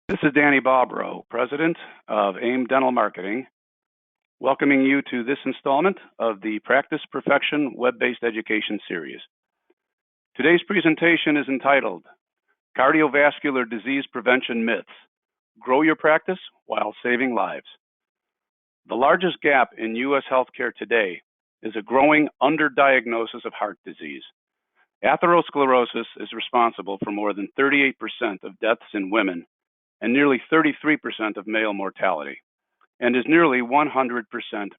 This is Danny Bobrow, President of AIM Dental Marketing, welcoming you to this installment of the Practice Perfection web-based education series. Today's presentation is entitled Cardiovascular Disease Prevention Myths: Grow Your Practice While Saving Lives. The largest gap in U.S. healthcare today is a growing underdiagnosis of heart disease. Atherosclerosis is responsible for more than 38% of deaths in women and nearly 33% of male mortality, and is nearly 100%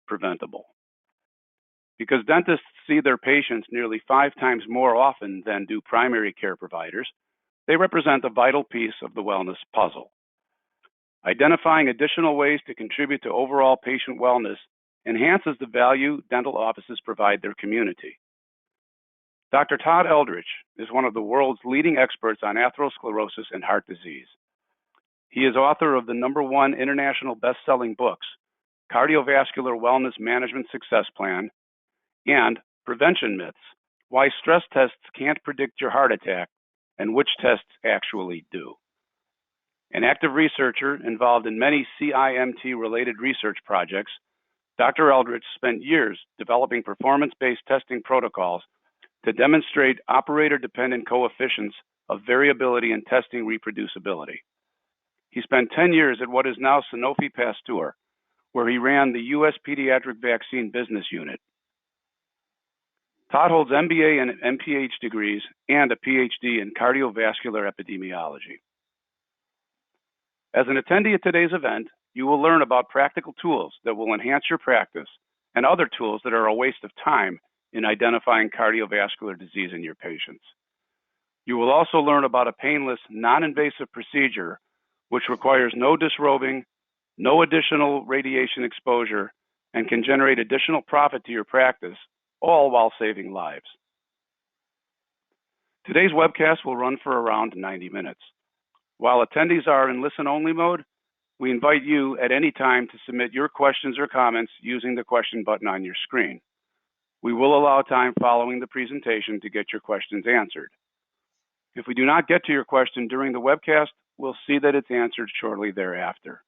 preventable. Because dentists see their patients nearly 5 times more often than do primary care providers, they represent a vital piece of the wellness puzzle. Identifying additional ways to contribute to overall patient wellness enhances the value dental offices provide their community. Dr. Todd Eldredge is one of the world's leading experts on atherosclerosis and heart disease. He is author of the #1 international best-selling books, Cardiovascular Wellness Management Success Plan and Prevention Myths: Why Stress Tests Can't Predict Your Heart Attack and Which Tests Actually Do. An active researcher involved in many CIMT-related research projects, Dr. Eldredge spent years developing performance-based testing protocols to demonstrate operator-dependent coefficients of variability in testing reproducibility. He spent 10 years at what is now Sanofi Pasteur, where he ran the U.S. Pediatric Vaccine Business Unit. Todd holds MBA and MPH degrees and a PhD in cardiovascular epidemiology. As an attendee at today's event, you will learn about practical tools that will enhance your practice and other tools that are a waste of time in identifying cardiovascular disease in your patients. You will also learn about a painless, non-invasive procedure which requires no disrobing, no additional radiation exposure, and can generate additional profit to your practice, all while saving lives. Today's webcast will run for around 90 minutes. While attendees are in listen-only mode, we invite you at any time to submit your questions or comments using the question button on your screen. We will allow time following the presentation to get your questions answered. If we do not get to your question during the webcast, we'll see that it's answered shortly thereafter.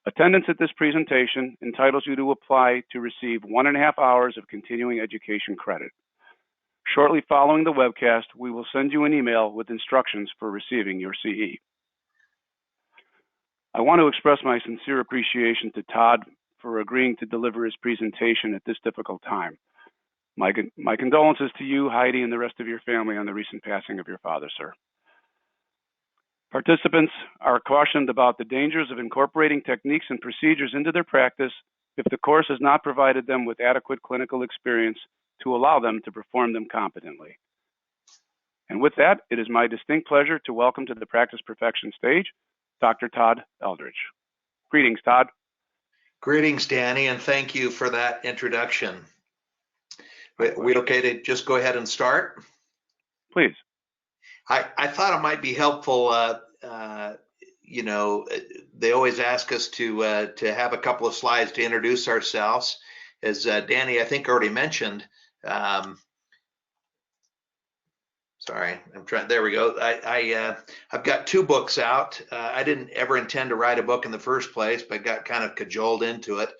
Attendance at this presentation entitles you to apply to receive 1.5 hours of continuing education credit. Shortly following the webcast, we will send you an email with instructions for receiving your CE. I want to express my sincere appreciation to Todd for agreeing to deliver his presentation at this difficult time. My condolences to you, Heidi, and the rest of your family on the recent passing of your father, sir. Participants are cautioned about the dangers of incorporating techniques and procedures into their practice if the course has not provided them with adequate clinical experience to allow them to perform them competently. And with that, it is my distinct pleasure to welcome to the Practice Perfection stage, Dr. Todd Eldredge. Greetings, Todd. Greetings, Danny, and thank you for that introduction. We okay to just go ahead and start? Please. I thought it might be helpful, you know, they always ask us to have a couple of slides to introduce ourselves. As Danny, I think, already mentioned, sorry, there we go. I've got 2 books out. I didn't ever intend to write a book in the first place, but got kind of cajoled into it.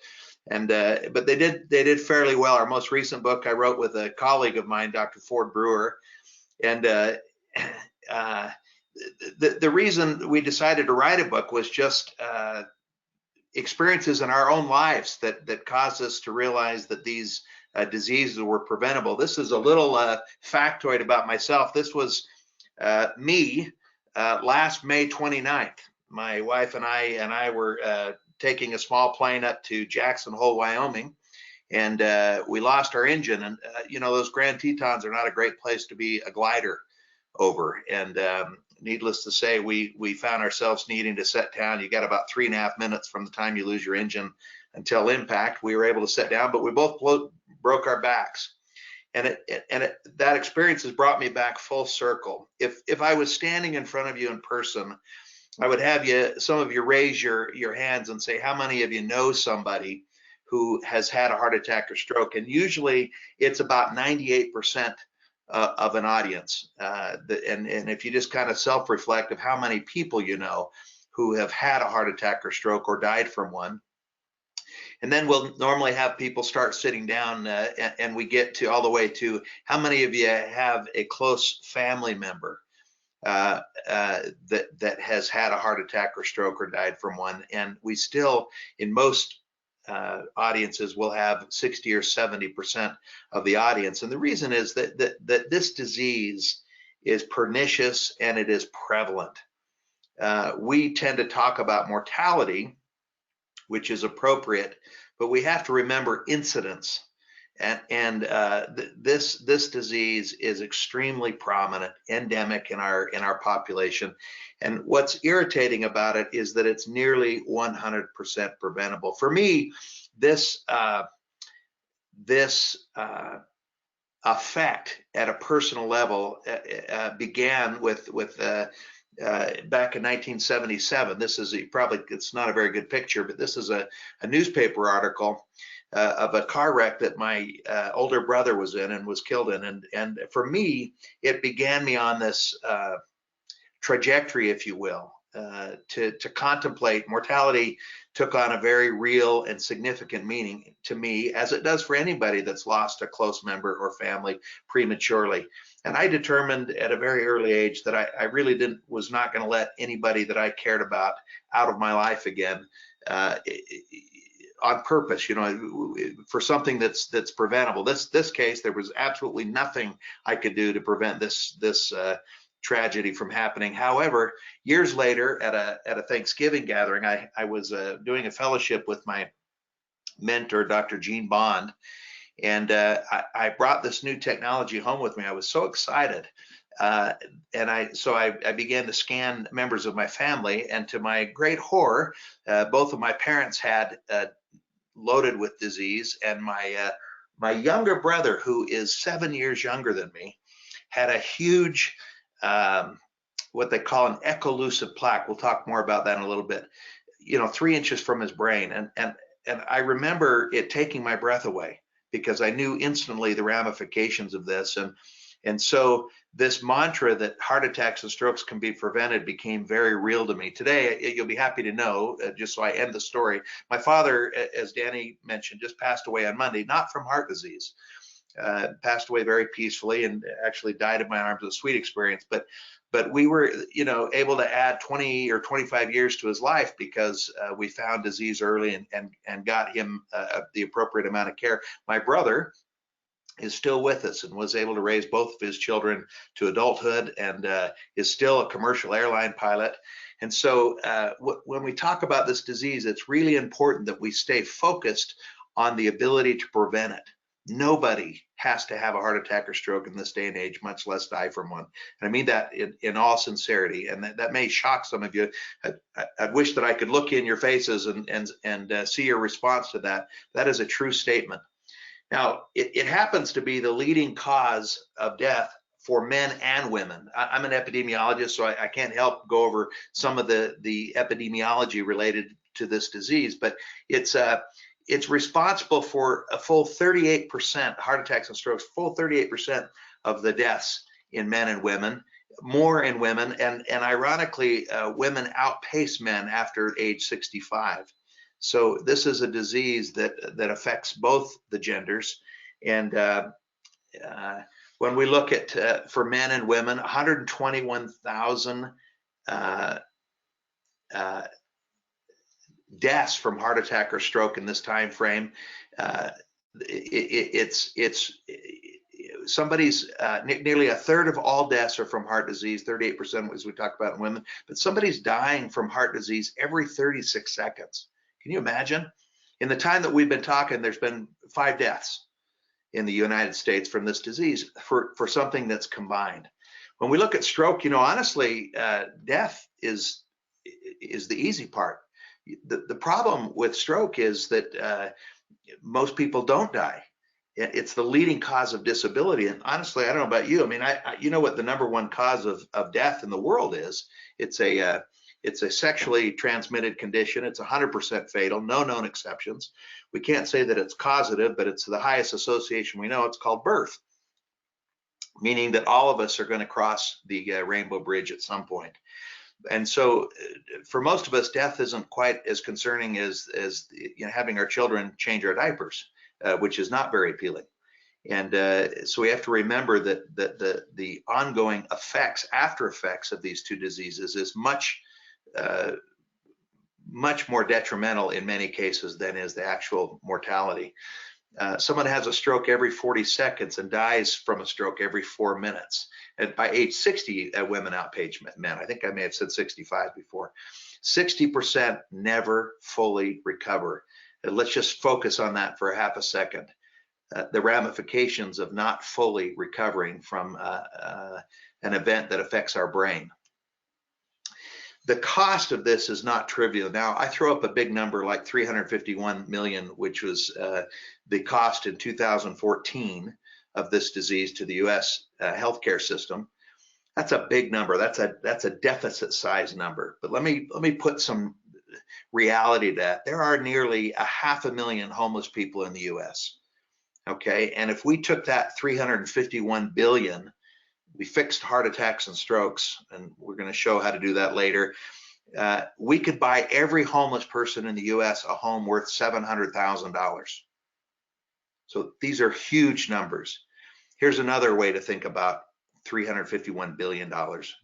And but they did fairly well. Our most recent book I wrote with a colleague of mine, Dr. Ford Brewer, and the reason we decided to write a book was just experiences in our own lives that caused us to realize that these diseases were preventable. This is a little factoid about myself. This was me last May 29th. My wife and I were taking a small plane up to Jackson Hole, Wyoming, and we lost our engine. And you know, those Grand Tetons are not a great place to be a glider over. And needless to say, we found ourselves needing to set down. You got about 3.5 minutes from the time you lose your engine until impact. We were able to set down, but we both broke our backs. And that experience has brought me back full circle. If I was standing in front of you in person, I would have some of you raise your hands and say, how many of you know somebody who has had a heart attack or stroke? And usually it's about 98% of an audience. And if you just kind of self-reflect of how many people you know who have had a heart attack or stroke or died from one. And then we'll normally have people start sitting down and we get to all the way to how many of you have a close family member that has had a heart attack or stroke or died from one. And we still, in most audiences, will have 60 or 70% of the audience. And the reason is that this disease is pernicious and it is prevalent. We tend to talk about mortality, which is appropriate, but we have to remember incidence. And this disease is extremely prominent, endemic in our population. And what's irritating about it is that it's nearly 100% preventable. For me, this effect at a personal level began with back in 1977. This is it's not a very good picture, but this is a newspaper article of a car wreck that my older brother was in and was killed in. And for me, it began me on this trajectory, if you will, to contemplate. Mortality took on a very real and significant meaning to me, as it does for anybody that's lost a close member or family prematurely. And I determined at a very early age that I really was not going to let anybody that I cared about out of my life again, on purpose, for something that's preventable. This case, there was absolutely nothing I could do to prevent this tragedy from happening. However, years later at a Thanksgiving gathering, I was doing a fellowship with my mentor, Dr. Gene Bond, and I brought this new technology home with me. I was so excited. So I began to scan members of my family, and to my great horror, both of my parents had loaded with disease, and my younger brother, who is 7 years younger than me, had a huge what they call an ecolusive plaque. We'll talk more about that in a little bit. 3 inches from his brain, and I remember it taking my breath away, because I knew instantly the ramifications of this. And so this mantra that heart attacks and strokes can be prevented became very real to me. Today, you'll be happy to know, just so I end the story, my father, as Danny mentioned, just passed away on Monday, not from heart disease. Passed away very peacefully and actually died in my arms. It was a sweet experience. But we were, able to add 20 or 25 years to his life because we found disease early and got him the appropriate amount of care. My brother is still with us and was able to raise both of his children to adulthood, and is still a commercial airline pilot. And so when we talk about this disease, it's really important that we stay focused on the ability to prevent it. Nobody has to have a heart attack or stroke in this day and age, much less die from one. And I mean that in all sincerity. And that may shock some of you. I wish that I could look in your faces and see your response to that. That is a true statement. Now, it happens to be the leading cause of death for men and women. I'm an epidemiologist, so I can't help go over some of the epidemiology related to this disease, but it's responsible for a full 38%, heart attacks and strokes, full 38% of the deaths in men and women, more in women, and ironically, women outpace men after age 65. So this is a disease that affects both the genders. And when we look at, for men and women, 121,000 deaths from heart attack or stroke in this time frame. Somebody's nearly a third of all deaths are from heart disease, 38% as we talk about in women, but somebody's dying from heart disease every 36 seconds. Can you imagine? In the time that we've been talking, there's been 5 deaths in the United States from this disease for something that's combined. When we look at stroke, honestly, death is the easy part. The problem with stroke is that most people don't die. It's the leading cause of disability. And honestly, I don't know about you. I mean, you know what the #1 cause of death in the world is? It's a sexually transmitted condition. It's 100% fatal, no known exceptions. We can't say that it's causative, but it's the highest association we know. It's called birth. meaning that all of us are going to cross the rainbow bridge at some point. And so for most of us, death isn't quite as concerning as having our children change our diapers, which is not very appealing. And so we have to remember that the ongoing effects, after effects of these two diseases is much more detrimental in many cases than is the actual mortality. Someone has a stroke every 40 seconds and dies from a stroke every 4 minutes. And by age 60, women outpace men. I think I may have said 65 before. 60% never fully recover. And let's just focus on that for a half a second. The ramifications of not fully recovering from an event that affects our brain. The cost of this is not trivial. Now, I throw up a big number like 351 million, which was the cost in 2014 of this disease to the U.S. Healthcare system. That's a big number. That's a deficit size number. But let me put some reality to that. There are nearly 500,000 homeless people in the U.S. Okay, and if we took that 351 billion, we fixed heart attacks and strokes, and we're going to show how to do that later. We could buy every homeless person in the U.S. a home worth $700,000. So these are huge numbers. Here's another way to think about $351 billion.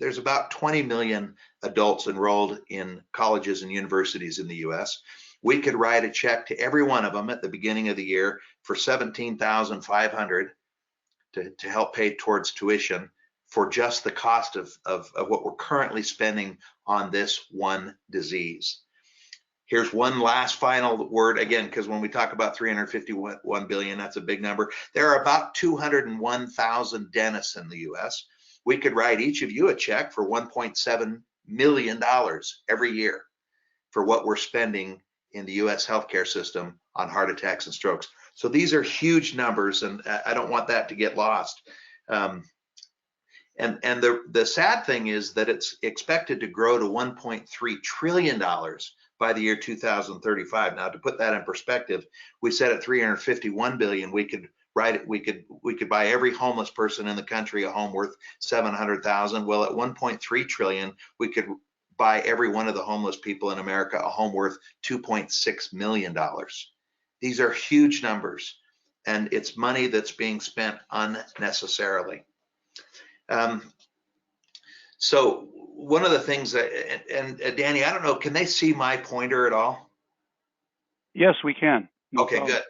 There's about 20 million adults enrolled in colleges and universities in the U.S. We could write a check to every one of them at the beginning of the year for $17,500 to help pay towards tuition for just the cost of what we're currently spending on this one disease. Here's one last final word, again, because when we talk about 351 billion, that's a big number. There are about 201,000 dentists in the US. We could write each of you a check for $1.7 million every year for what we're spending in the US healthcare system on heart attacks and strokes. So these are huge numbers, and I don't want that to get lost. And the sad thing is that it's expected to grow to $1.3 trillion by the year 2035. Now, to put that in perspective, we said at 351 billion, we could buy every homeless person in the country a home worth 700,000. Well, at 1.3 trillion, we could buy every one of the homeless people in America a home worth $2.6 million. These are huge numbers, and it's money that's being spent unnecessarily. So one of the things that, and Danny, I don't know, can they see my pointer at all? Yes, we can. No okay, problem. Good.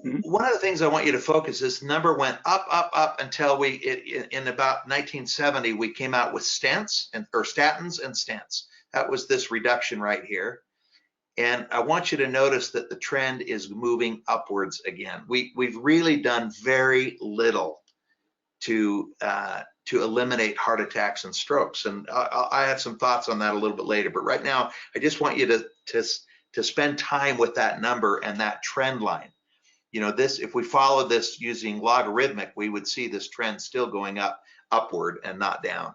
Mm-hmm. One of the things I want you to focus, this number went up until in about 1970, we came out with statins and stents. That was this reduction right here. And I want you to notice that the trend is moving upwards again. We've really done very little to eliminate heart attacks and strokes. And I have some thoughts on that a little bit later. But right now, I just want you to spend time with that number and that trend line. You know, this, if we follow this using logarithmic, we would see this trend still going upward and not down.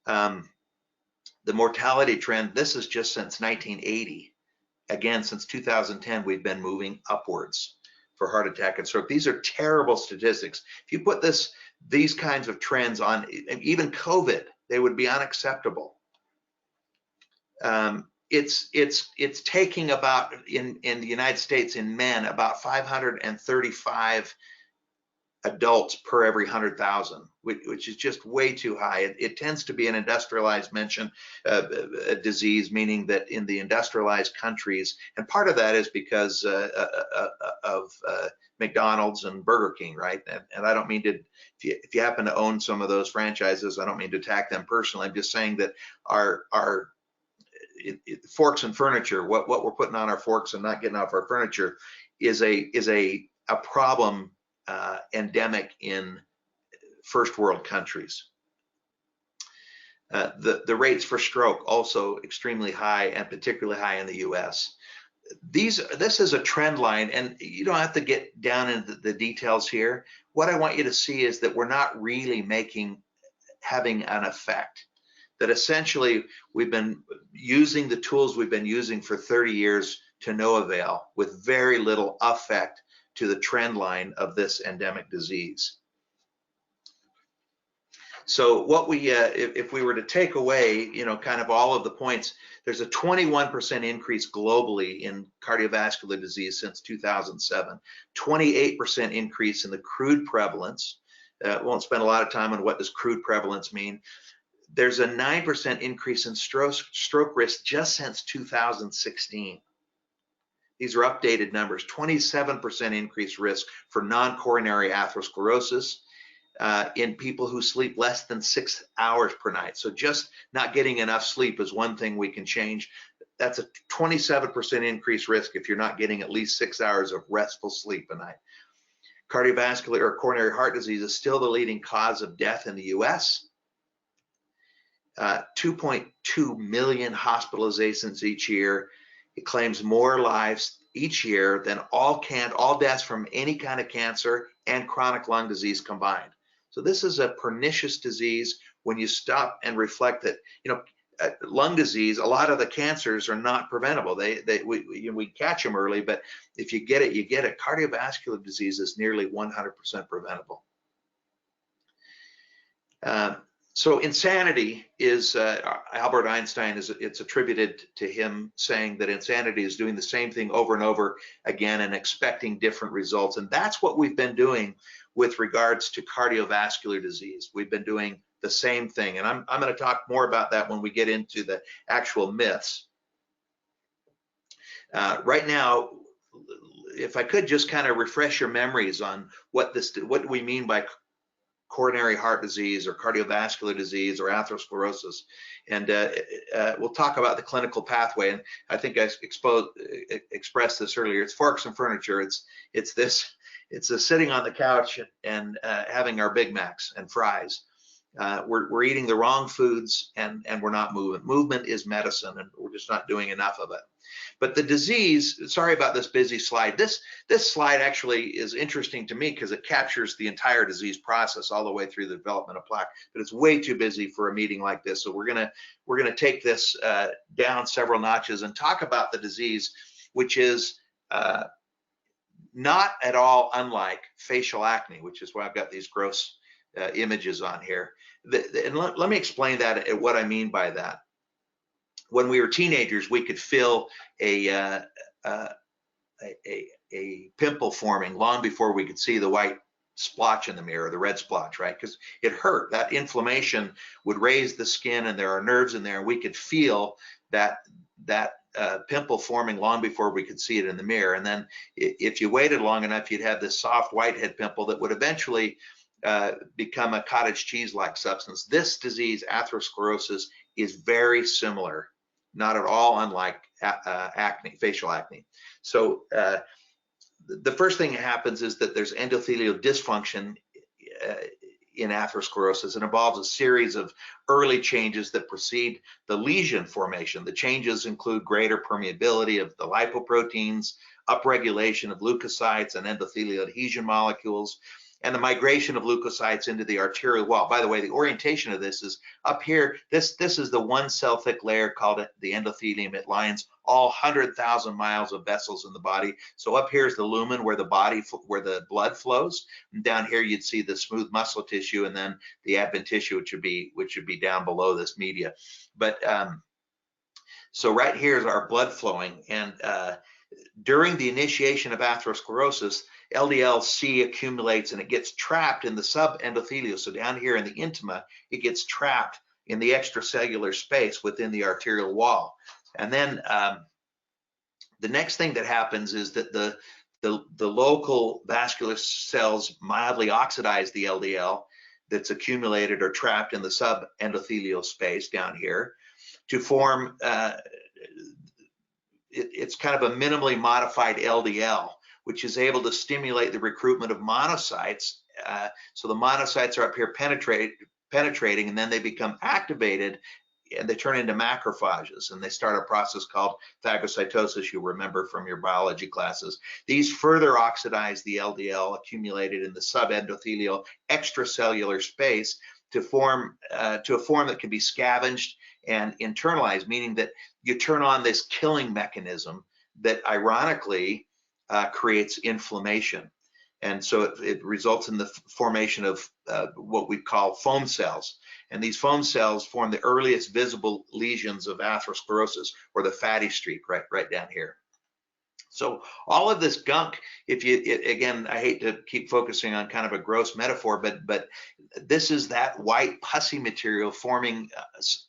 The mortality trend, this is just since 1980. Again, since 2010, we've been moving upwards for heart attack and stroke. These are terrible statistics. If you put these kinds of trends on even COVID, they would be unacceptable. It's taking about in the United States in men about 535 adults per every 100,000, which is just way too high. It tends to be an industrialized disease, meaning that in the industrialized countries, and part of that is because of McDonald's and Burger King, right? And I don't mean to, if you happen to own some of those franchises, I don't mean to attack them personally. I'm just saying that our forks and furniture, what we're putting on our forks and not getting off our furniture, is a problem endemic in first world countries. The rates for stroke also extremely high, and particularly high in the US. This is a trend line, and you don't have to get down into the details here. What I want you to see is that we're not really having an effect. That essentially we've been using the tools we've been using for 30 years to no avail, with very little effect to the trend line of this endemic disease. So what we, if we were to take away, kind of all of the points, there's a 21% increase globally in cardiovascular disease since 2007, 28% increase in the crude prevalence. Won't spend a lot of time on what does crude prevalence mean. There's a 9% increase in stroke risk just since 2016. These are updated numbers. 27% increased risk for non-coronary atherosclerosis in people who sleep less than 6 hours per night. So just not getting enough sleep is one thing we can change. That's a 27% increased risk if you're not getting at least 6 hours of restful sleep a night. Cardiovascular or coronary heart disease is still the leading cause of death in the US. 2.2 million hospitalizations each year. It claims more lives each year than all deaths from any kind of cancer and chronic lung disease combined. So this is a pernicious disease when you stop and reflect that, lung disease, a lot of the cancers are not preventable. We catch them early, but if you get it, you get it. Cardiovascular disease is nearly 100% preventable. So insanity is, Albert Einstein, it's attributed to him saying that insanity is doing the same thing over and over again and expecting different results. And that's what we've been doing with regards to cardiovascular disease. We've been doing the same thing. And I'm going to talk more about that when we get into the actual myths. Right now, if I could just kind of refresh your memories on what we mean by coronary heart disease or cardiovascular disease or atherosclerosis, and we'll talk about the clinical pathway. And I think I expressed this earlier. It's forks and furniture. It's the sitting on the couch and having our Big Macs and fries. We're eating the wrong foods and we're not moving. Movement is medicine, and we're just not doing enough of it. But the disease, sorry about this busy slide. This slide actually is interesting to me because it captures the entire disease process all the way through the development of plaque. But it's way too busy for a meeting like this. So we're gonna take this down several notches and talk about the disease, which is not at all unlike facial acne, which is why I've got these gross images on here. And let me explain that, what I mean by that. When we were teenagers, we could feel a pimple forming long before we could see the white splotch in the mirror, the red splotch, right? Because it hurt. That inflammation would raise the skin, and there are nerves in there, and we could feel that pimple forming long before we could see it in the mirror. And then if you waited long enough, you'd have this soft whitehead pimple that would eventually become a cottage cheese-like substance. This disease, atherosclerosis, is very similar, not at all unlike acne, facial acne. So the first thing that happens is that there's endothelial dysfunction in atherosclerosis. It involves a series of early changes that precede the lesion formation. The changes include greater permeability of the lipoproteins, upregulation of leukocytes and endothelial adhesion molecules, and the migration of leukocytes into the arterial wall. By the way, the orientation of this is up here. This is the one cell thick layer called the endothelium. It lines all 100,000 miles of vessels in the body. So up here is the lumen where the blood flows. And down here you'd see the smooth muscle tissue, and then the adventitia, which should be down below this media. But so right here is our blood flowing, and during the initiation of atherosclerosis, LDL-C accumulates and it gets trapped in the subendothelial. So down here in the intima, it gets trapped in the extracellular space within the arterial wall. And then the next thing that happens is that the local vascular cells mildly oxidize the LDL that's accumulated or trapped in the subendothelial space down here to form, it's kind of a minimally modified LDL, which is able to stimulate the recruitment of monocytes. So the monocytes are up here penetrating, and then they become activated, and they turn into macrophages, and they start a process called phagocytosis, you'll remember from your biology classes. These further oxidize the LDL accumulated in the subendothelial extracellular space to form to a form that can be scavenged and internalized, meaning that you turn on this killing mechanism that ironically creates inflammation. And so it results in the formation of what we call foam cells. And these foam cells form the earliest visible lesions of atherosclerosis, or the fatty streak, right down here. So all of this gunk, again, I hate to keep focusing on kind of a gross metaphor, but this is that white pussy material forming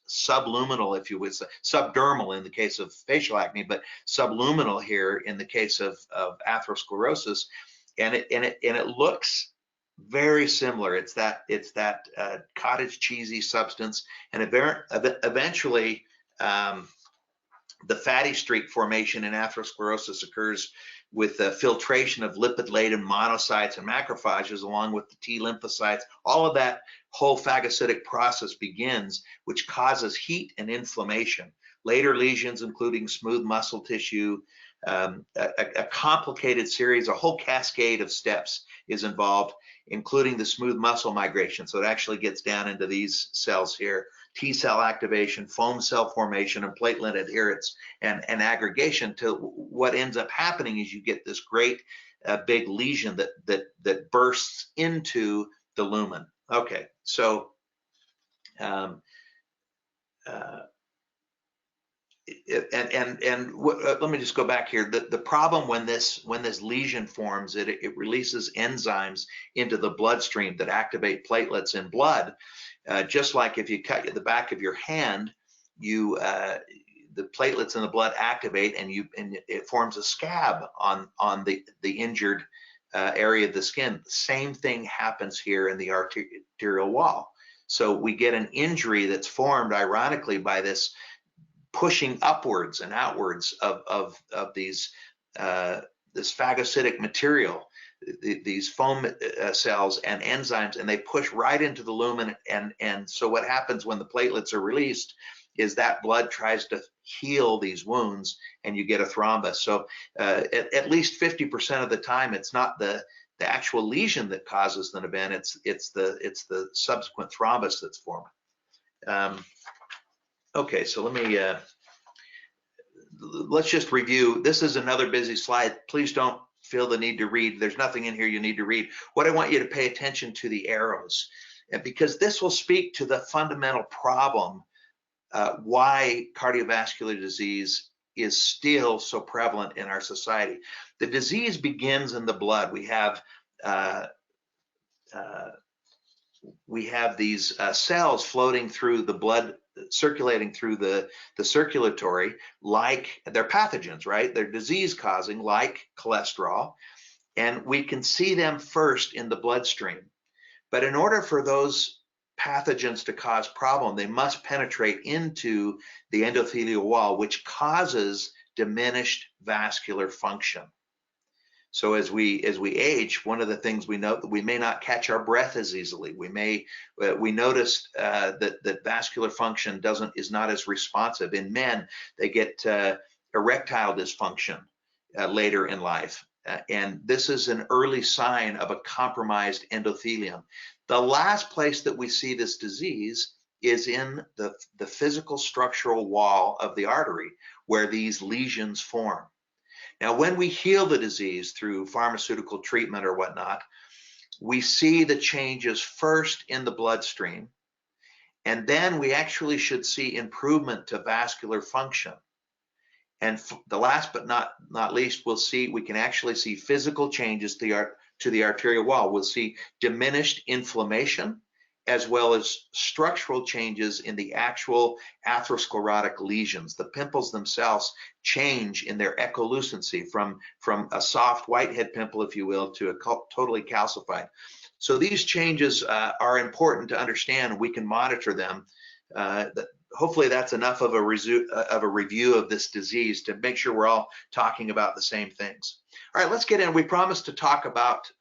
subluminal, if you would say, subdermal in the case of facial acne, but subluminal here in the case of atherosclerosis, and it looks very similar. It's that cottage cheesy substance, and eventually. The fatty streak formation in atherosclerosis occurs with the filtration of lipid-laden monocytes and macrophages, along with the T lymphocytes. All of that whole phagocytic process begins, which causes heat and inflammation. Later lesions, including smooth muscle tissue, a complicated series, a whole cascade of steps is involved, including the smooth muscle migration. So it actually gets down into these cells here. T cell activation, foam cell formation, and platelet adherence and aggregation, to what ends up happening is you get this great big lesion that bursts into the lumen. Okay, so let me just go back here. The problem when this lesion forms, it releases enzymes into the bloodstream that activate platelets in blood. Just like if you cut the back of your hand, the platelets in the blood activate, and it forms a scab on the injured area of the skin. The same thing happens here in the arterial wall. So we get an injury that's formed, ironically, by this pushing upwards and outwards of these this phagocytic material, these foam cells and enzymes, and they push right into the lumen. And so what happens when the platelets are released is that blood tries to heal these wounds, and you get a thrombus. So at least 50% of the time, it's not the actual lesion that causes an event. It's the subsequent thrombus that's forming. Okay, so let's just review. This is another busy slide. Please don't feel the need to read. There's nothing in here you need to read. What I want you to pay attention to the arrows, and because this will speak to the fundamental problem, why cardiovascular disease is still so prevalent in our society. The disease begins in the blood. We have these cells floating through the blood, circulating through the circulatory, like they're pathogens, right? They're disease causing, like cholesterol, and we can see them first in the bloodstream. But in order for those pathogens to cause problem, they must penetrate into the endothelial wall, which causes diminished vascular function. So as we age, one of the things we note, that we may not catch our breath as easily. We noticed that vascular function is not as responsive. In men, they get erectile dysfunction later in life, and this is an early sign of a compromised endothelium. The last place that we see this disease is in the physical structural wall of the artery, where these lesions form. Now, when we heal the disease through pharmaceutical treatment or whatnot, we see the changes first in the bloodstream, and then we actually should see improvement to vascular function. And the last but not least, we can actually see physical changes to the arterial wall. We'll see diminished inflammation, as well as structural changes in the actual atherosclerotic lesions. The pimples themselves change in their echolucency from a soft whitehead pimple, if you will, to a totally calcified. So these changes are important to understand. We can monitor them. Hopefully that's enough of a review of this disease to make sure we're all talking about the same things. All right, let's get in. We promised to talk about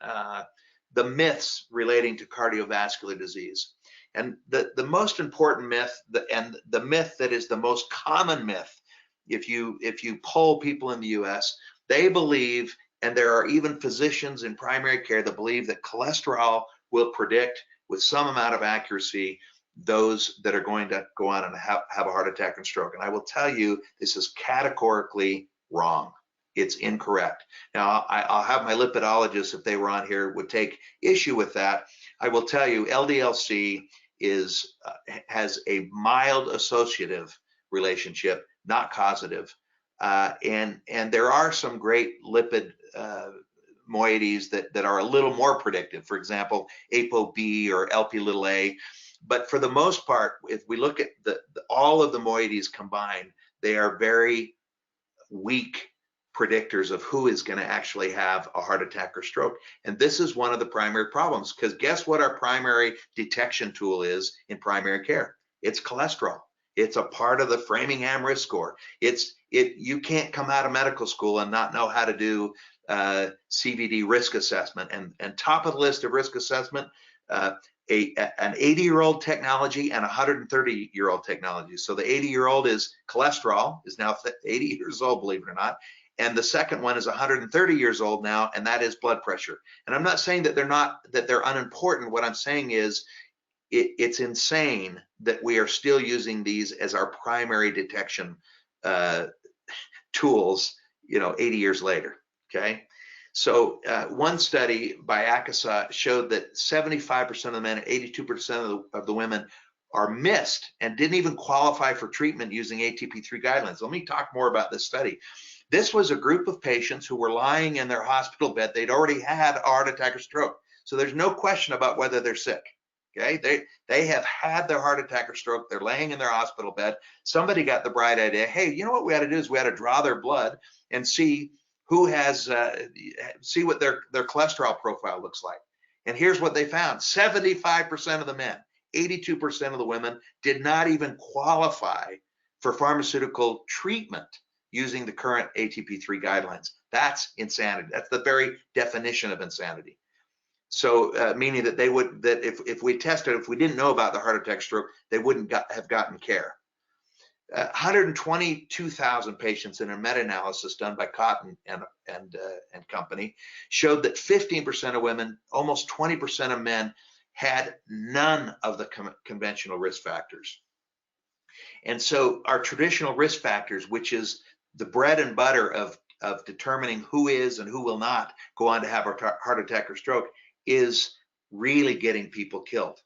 the myths relating to cardiovascular disease. And the most important myth, and the myth that is the most common myth, if you poll people in the US, they believe, and there are even physicians in primary care that believe, that cholesterol will predict with some amount of accuracy those that are going to go on and have a heart attack and stroke. And I will tell you, this is categorically wrong. It's incorrect. Now, I'll have my lipidologists, if they were on here, would take issue with that. I will tell you, LDL-C has a mild associative relationship, not causative. And there are some great lipid moieties that are a little more predictive. For example, ApoB or LP(a). But for the most part, if we look at all of the moieties combined, they are very weak predictors of who is going to actually have a heart attack or stroke. And this is one of the primary problems, because guess what our primary detection tool is in primary care? It's cholesterol. It's a part of the Framingham risk score. You can't come out of medical school and not know how to do CVD risk assessment. And top of the list of risk assessment, an 80-year-old technology and a 130-year-old technology. So the 80-year-old is cholesterol, is now 80 years old, believe it or not. And the second one is 130 years old now, and that is blood pressure. And I'm not saying that they're unimportant. What I'm saying is it's insane that we are still using these as our primary detection tools, 80 years later. Okay. So one study by ACASA showed that 75% of the men and 82% of the women are missed and didn't even qualify for treatment using ATP3 guidelines. Let me talk more about this study. This was a group of patients who were lying in their hospital bed. They'd already had a heart attack or stroke. So there's no question about whether they're sick. Okay, they have had their heart attack or stroke. They're laying in their hospital bed. Somebody got the bright idea, hey, you know what we ought to do is we ought to draw their blood and see who has, see what their cholesterol profile looks like. And here's what they found. 75% of the men, 82% of the women did not even qualify for pharmaceutical treatment using the current ATP3 guidelines. That's insanity. That's the very definition of insanity. So meaning that if we tested, if we didn't know about the heart attack stroke, they wouldn't have gotten care. 122,000 patients in a meta-analysis done by Cotton and company showed that 15% of women, almost 20% of men had none of the conventional risk factors. And so our traditional risk factors, which is the bread and butter of determining who is and who will not go on to have a heart attack or stroke, is really getting people killed.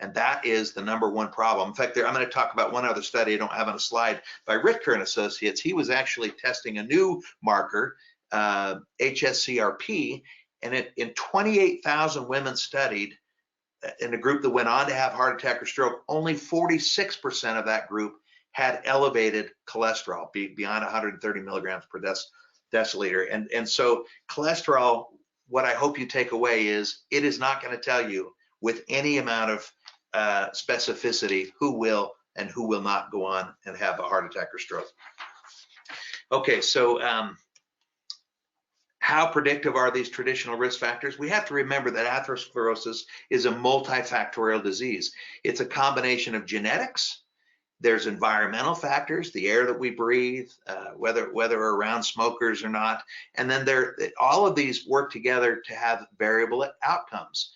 And that is the #1 problem. In fact, I'm going to talk about one other study I don't have on a slide by Ritker and Associates. He was actually testing a new marker, HSCRP, and in 28,000 women studied in a group that went on to have heart attack or stroke, only 46% of that group had elevated cholesterol beyond 130 milligrams per deciliter. And so cholesterol, what I hope you take away is it is not going to tell you with any amount of specificity who will and who will not go on and have a heart attack or stroke. Okay, so how predictive are these traditional risk factors? We have to remember that atherosclerosis is a multifactorial disease. It's a combination of genetics. There's environmental factors, the air that we breathe, whether we're around smokers or not, and then all of these work together to have variable outcomes.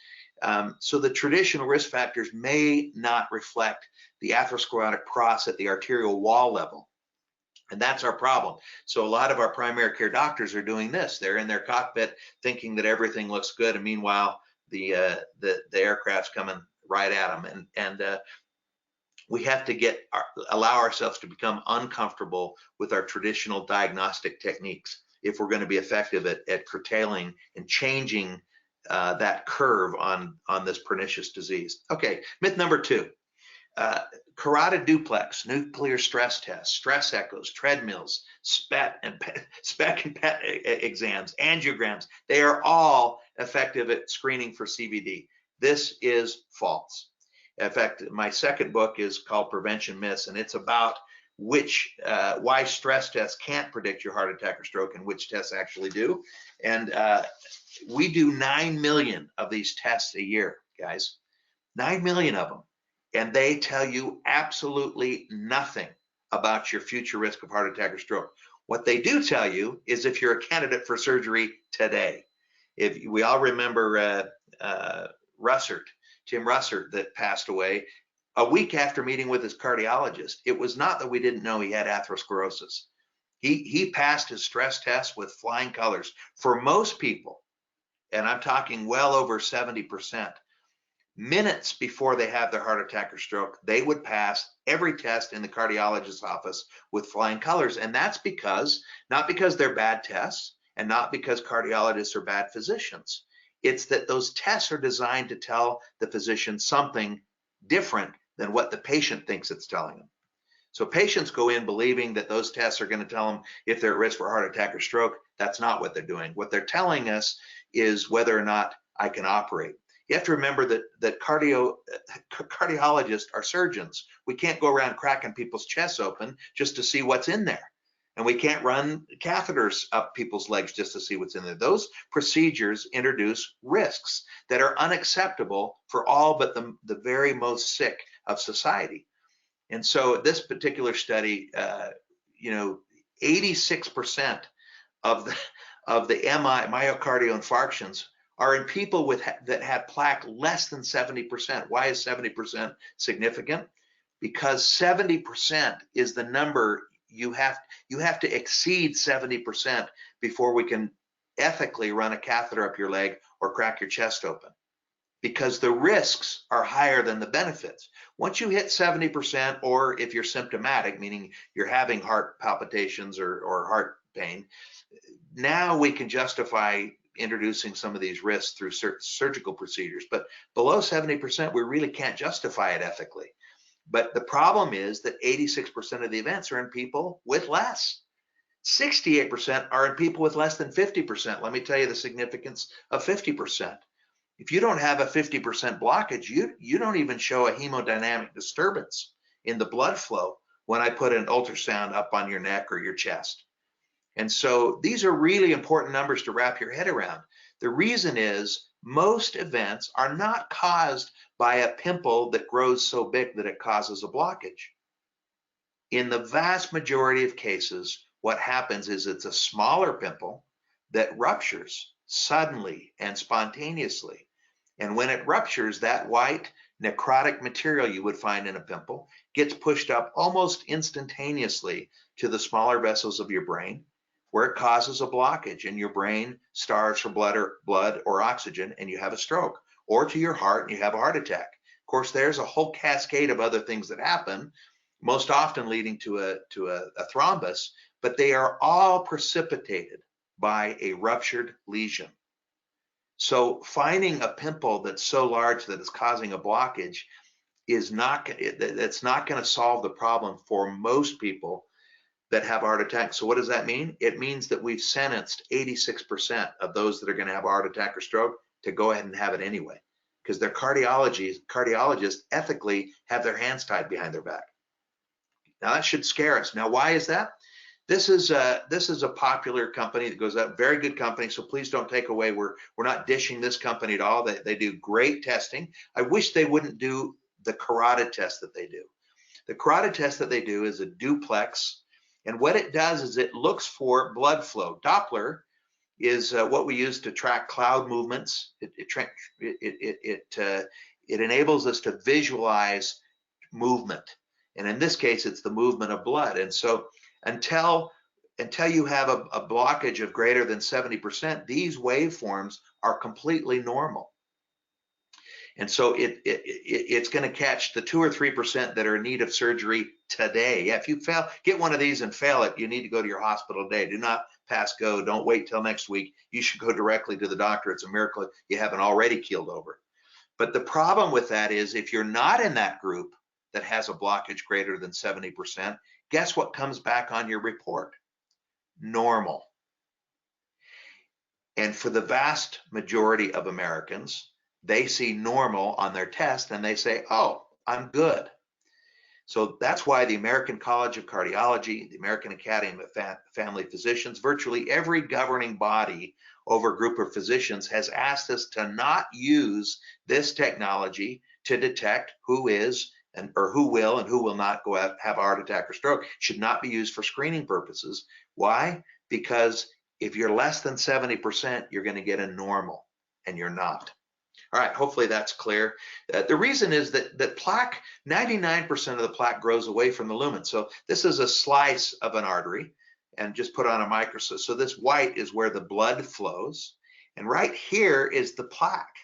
So the traditional risk factors may not reflect the atherosclerotic process at the arterial wall level. And that's our problem. So a lot of our primary care doctors are doing this. They're in their cockpit thinking that everything looks good, and meanwhile, the aircraft's coming right at them. And we have to allow ourselves to become uncomfortable with our traditional diagnostic techniques if we're going to be effective at curtailing and changing that curve on this pernicious disease. Okay, myth #2. Carotid duplex, nuclear stress tests, stress echoes, treadmills, SPECT and PET exams, angiograms, they are all effective at screening for CVD. This is false. In fact, my second book is called Prevention Myths, and it's about why stress tests can't predict your heart attack or stroke and which tests actually do. And we do 9 million of these tests a year, guys, 9 million of them. And they tell you absolutely nothing about your future risk of heart attack or stroke. What they do tell you is if you're a candidate for surgery today. If we all remember Tim Russert, that passed away a week after meeting with his cardiologist. It was not that we didn't know he had atherosclerosis. He passed his stress test with flying colors. For most people, and I'm talking well over 70%, minutes before they have their heart attack or stroke, they would pass every test in the cardiologist's office with flying colors. And that's because, not because they're bad tests and not because cardiologists are bad physicians. It's that those tests are designed to tell the physician something different than what the patient thinks it's telling them. So patients go in believing that those tests are going to tell them if they're at risk for heart attack or stroke. That's not what they're doing. What they're telling us is whether or not I can operate. You have to remember that cardiologists are surgeons. We can't go around cracking people's chests open just to see what's in there. And we can't run catheters up people's legs just to see what's in there. Those procedures introduce risks that are unacceptable for all but the very most sick of society. And so this particular study, 86% of the myocardial infarctions are in people that had plaque less than 70%. Why is 70% significant? Because 70% is the number you have to exceed 70% before we can ethically run a catheter up your leg or crack your chest open, because the risks are higher than the benefits. Once you hit 70%, or if you're symptomatic, meaning you're having heart palpitations or heart pain, now we can justify introducing some of these risks through surgical procedures. But below 70%, we really can't justify it ethically. But the problem is that 86% of the events are in people with less. 68% are in people with less than 50%. Let me tell you the significance of 50%. If you don't have a 50% blockage, you don't even show a hemodynamic disturbance in the blood flow when I put an ultrasound up on your neck or your chest. And so these are really important numbers to wrap your head around. The reason is most events are not caused by a pimple that grows so big that it causes a blockage. In the vast majority of cases, what happens is it's a smaller pimple that ruptures suddenly and spontaneously. And when it ruptures, that white necrotic material you would find in a pimple gets pushed up almost instantaneously to the smaller vessels of your brain, where it causes a blockage and your brain starves for blood or oxygen and you have a stroke, or to your heart and you have a heart attack. Of course, there's a whole cascade of other things that happen, most often leading to a thrombus, but they are all precipitated by a ruptured lesion. So finding a pimple that's so large that it's causing a blockage is not going to solve the problem for most people that have a heart attack. So what does that mean? It means that we've sentenced 86% of those that are going to have a heart attack or stroke to go ahead and have it anyway, because their cardiologists ethically have their hands tied behind their back. Now that should scare us. Now, why is that? This is a popular company that goes up, very good company. So please don't take away. We're not dishing this company at all. They do great testing. I wish they wouldn't do the carotid test that they do. The carotid test that they do is a duplex. And what it does is it looks for blood flow. Doppler is what we use to track cloud movements. It enables us to visualize movement. And in this case, it's the movement of blood. And so until you have a blockage of greater than 70%, these waveforms are completely normal. And so it's going to catch the 2 or 3% that are in need of surgery today. Yeah, if you get one of these and fail it, you need to go to your hospital today. Do not pass go. Don't wait till next week. You should go directly to the doctor. It's a miracle you haven't already keeled over. But the problem with that is if you're not in that group that has a blockage greater than 70%, guess what comes back on your report? Normal. And for the vast majority of Americans, they see normal on their test and they say, oh, I'm good. So that's why the American College of Cardiology, the American Academy of Family Physicians, virtually every governing body over a group of physicians has asked us to not use this technology to detect who is or who will and who will not go out, have a heart attack or stroke. It should not be used for screening purposes. Why? Because if you're less than 70%, you're going to get a normal, and you're not. All right, hopefully that's clear. The reason is that plaque, 99% of the plaque grows away from the lumen. So this is a slice of an artery. and just put on a microscope. So this white is where the blood flows, and right here is the plaque,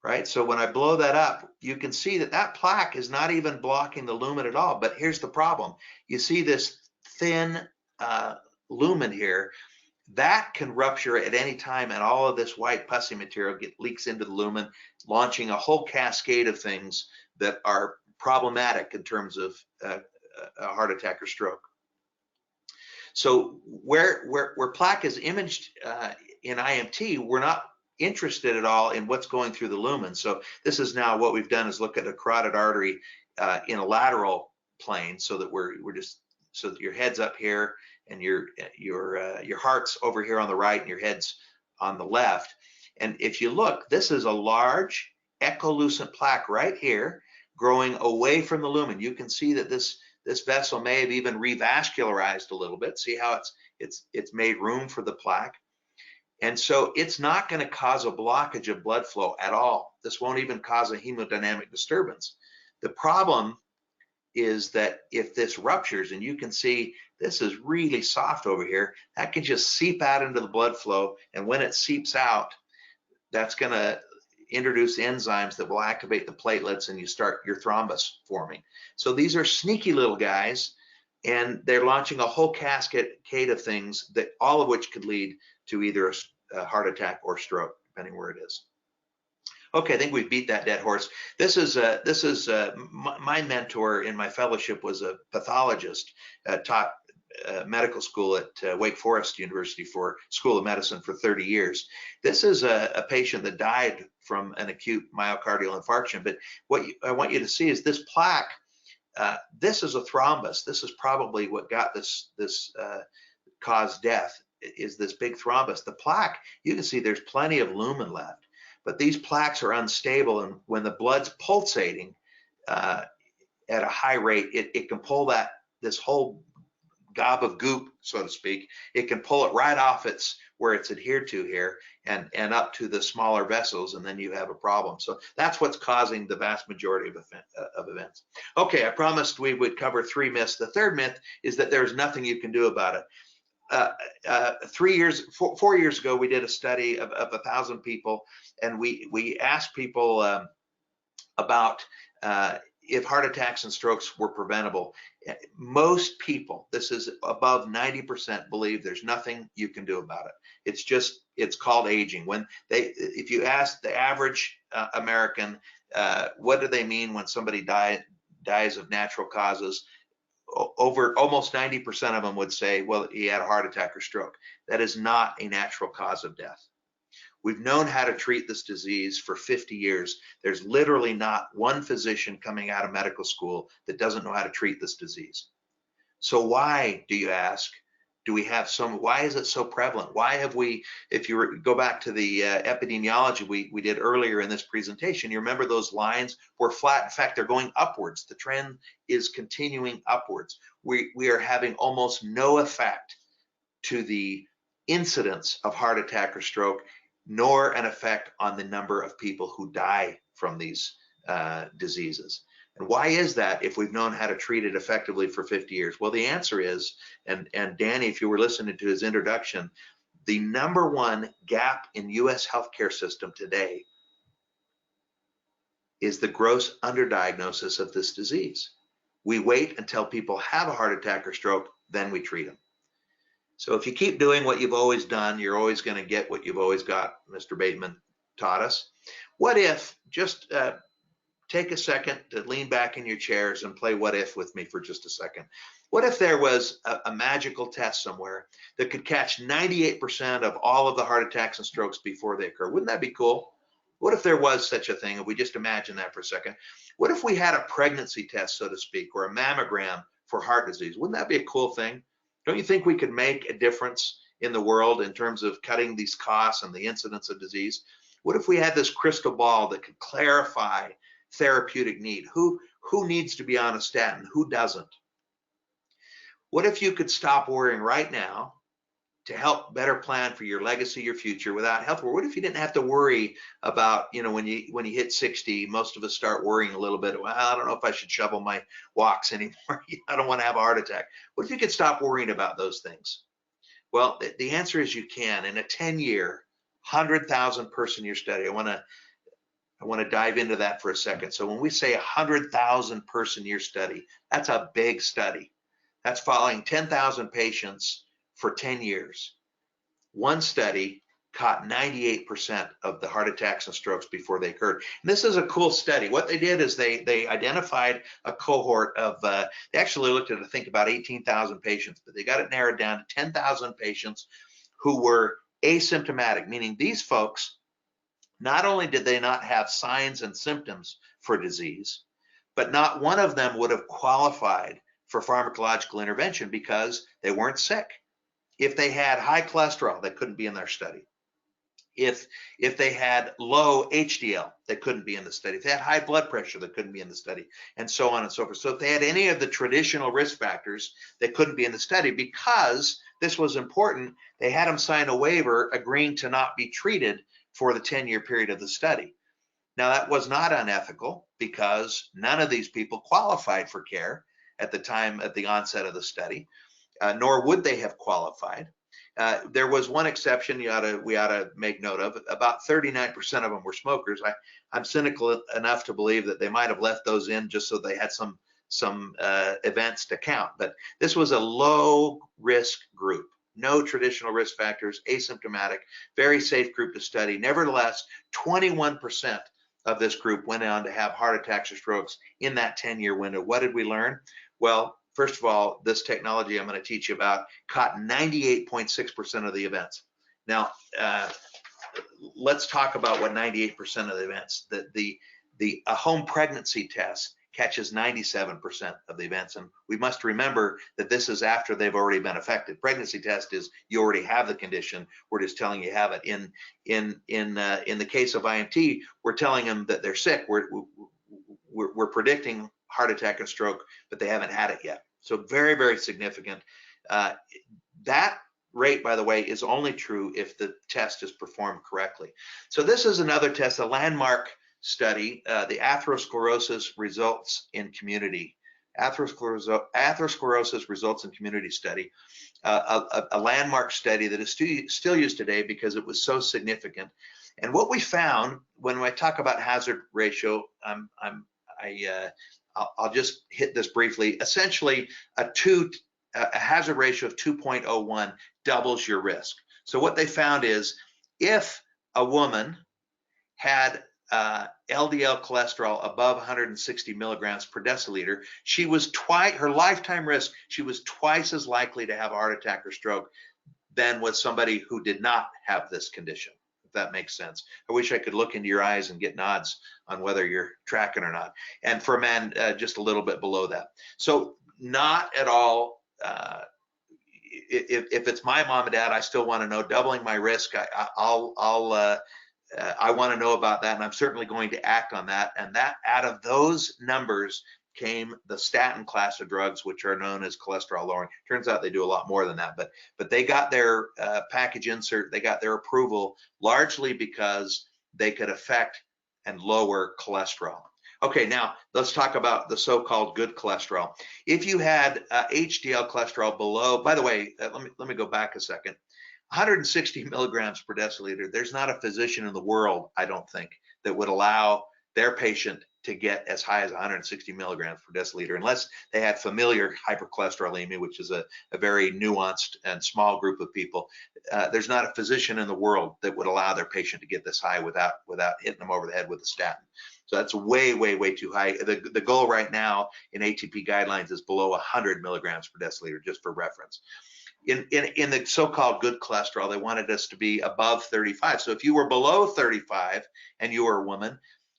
right? So when I blow that up, you can see that that plaque is not even blocking the lumen at all. But here's the problem. You see this thin lumen here. That can rupture at any time, and all of this white pussy material leaks into the lumen, launching a whole cascade of things that are problematic in terms of a heart attack or stroke. So where plaque is imaged in IMT, we're not interested at all in what's going through the lumen. So this is now what we've done is look at a carotid artery in a lateral plane, so that we're just, so that your head's up here and your heart's over here on the right and your head's on the left. And if you look, this is a large echolucent plaque right here growing away from the lumen. You can see that this vessel may have even revascularized a little bit. See how it's made room for the plaque. And so it's not going to cause a blockage of blood flow at all. This won't even cause a hemodynamic disturbance. The problem is that if this ruptures, and you can see this is really soft over here, that can just seep out into the blood flow. And when it seeps out, that's going to introduce enzymes that will activate the platelets, and you start your thrombus forming. So these are sneaky little guys, and they're launching a whole cascade of things, that all of which could lead to either a heart attack or stroke, depending where it is. Okay, I think we've beat that dead horse. This is my mentor in my fellowship was a pathologist, taught medical school at Wake Forest University for School of Medicine for 30 years. This is a patient that died from an acute myocardial infarction. But what I want you to see is this plaque. This is a thrombus. This is probably what got this caused death, is this big thrombus. The plaque, you can see there's plenty of lumen left, but these plaques are unstable, and when the blood's pulsating at a high rate, it can pull this whole gob of goop, so to speak. It can pull it right off where it's adhered to here, and up to the smaller vessels, and then you have a problem. So that's what's causing the vast majority of events. Okay, I promised we would cover 3 myths. The third myth is that there's nothing you can do about it. 4 years ago, we did a study of 1,000 people, and we asked people about if heart attacks and strokes were preventable. Most people, this is above 90%, believe there's nothing you can do about it. It's called aging. If you ask the average American, what do they mean when somebody dies of natural causes? Over almost 90% of them would say, well, he had a heart attack or stroke. That is not a natural cause of death. We've known how to treat this disease for 50 years. There's literally not one physician coming out of medical school that doesn't know how to treat this disease. So why, do you ask, why is it so prevalent? Why have we, if you go back to the epidemiology we did earlier in this presentation, you remember those lines were flat. In fact, they're going upwards. The trend is continuing upwards. We are having almost no effect to the incidence of heart attack or stroke, nor an effect on the number of people who die from these diseases. And why is that if we've known how to treat it effectively for 50 years? Well, the answer is, and Danny, if you were listening to his introduction, the #1 gap in US healthcare system today is the gross underdiagnosis of this disease. We wait until people have a heart attack or stroke, then we treat them. So if you keep doing what you've always done, you're always going to get what you've always got, Mr. Bateman taught us. What if, just take a second to lean back in your chairs and play what if with me for just a second. What if there was a magical test somewhere that could catch 98% of all of the heart attacks and strokes before they occur? Wouldn't that be cool? What if there was such a thing? If we just imagine that for a second. What if we had a pregnancy test, so to speak, or a mammogram for heart disease? Wouldn't that be a cool thing? Don't you think we could make a difference in the world in terms of cutting these costs and the incidence of disease? What if we had this crystal ball that could clarify therapeutic need? Who needs to be on a statin? Who doesn't? What if you could stop worrying right now to help better plan for your legacy, your future without health. What if you didn't have to worry about, when you hit 60, most of us start worrying a little bit. Well, I don't know if I should shovel my walks anymore. I don't want to have a heart attack. What if you could stop worrying about those things? Well, the answer is you can. In a 10-year, 100,000 person year study, I want to dive into that for a second. So when we say 100,000 person year study, that's a big study. That's following 10,000 patients for 10 years. One study caught 98% of the heart attacks and strokes before they occurred. And this is a cool study. What they did is they identified a cohort of, they actually looked at, I think, about 18,000 patients, but they got it narrowed down to 10,000 patients who were asymptomatic, meaning these folks, not only did they not have signs and symptoms for disease, but not one of them would have qualified for pharmacological intervention because they weren't sick. If they had high cholesterol, they couldn't be in their study. If they had low HDL, they couldn't be in the study. If they had high blood pressure, they couldn't be in the study, and so on and so forth. So if they had any of the traditional risk factors, they couldn't be in the study. Because this was important, they had them sign a waiver agreeing to not be treated for the 10-year period of the study. Now, that was not unethical because none of these people qualified for care at the time at the onset of the study, nor would they have qualified. There was one exception we ought to make note of. About 39% of them were smokers. I'm cynical enough to believe that they might have left those in just so they had some events to count. But this was a low risk group. No traditional risk factors, asymptomatic, very safe group to study. Nevertheless, 21% of this group went on to have heart attacks or strokes in that 10-year window. What did we learn? Well, first of all, this technology I'm going to teach you about caught 98.6% of the events. Now, let's talk about what 98% of the events. A home pregnancy test catches 97% of the events, and we must remember that this is after they've already been affected. Pregnancy test is you already have the condition. We're just telling you have it. In the case of IMT, we're telling them that they're sick. We're predicting heart attack and stroke, but they haven't had it yet. So very, very significant. That rate, by the way, is only true if the test is performed correctly. So this is another test, a landmark study, the Atherosclerosis Results in Community. Atherosclerosis Results in Community study, a landmark study that is still used today because it was so significant. And what we found when I talk about hazard ratio, I'll just hit this briefly. Essentially, a hazard ratio of 2.01 doubles your risk. So what they found is if a woman had LDL cholesterol above 160 milligrams per deciliter, she was her lifetime risk, she was twice as likely to have a heart attack or stroke than was somebody who did not have this condition, if that makes sense. I wish I could look into your eyes and get nods on whether you're tracking or not. And for a man, just a little bit below that. So not at all, if it's my mom and dad, I still want to know, doubling my risk, I want to know about that, and I'm certainly going to act on that. And that, out of those numbers came the statin class of drugs, which are known as cholesterol lowering. Turns out they do a lot more than that, but they got their package insert, they got their approval largely because they could affect and lower cholesterol. Okay, now let's talk about the so-called good cholesterol. If you had HDL cholesterol below, by the way, let me go back a second. 160 milligrams per deciliter, there's not a physician in the world, I don't think, that would allow their patient to get as high as 160 milligrams per deciliter unless they had familiar hypercholesterolemia, which is a very nuanced and small group of people. There's not a physician in the world that would allow their patient to get this high without hitting them over the head with a statin. So that's way, way, way too high. The goal right now in ATP guidelines is below 100 milligrams per deciliter, just for reference. In the so-called good cholesterol, they wanted us to be above 35. So if you were below 35 and you were a woman,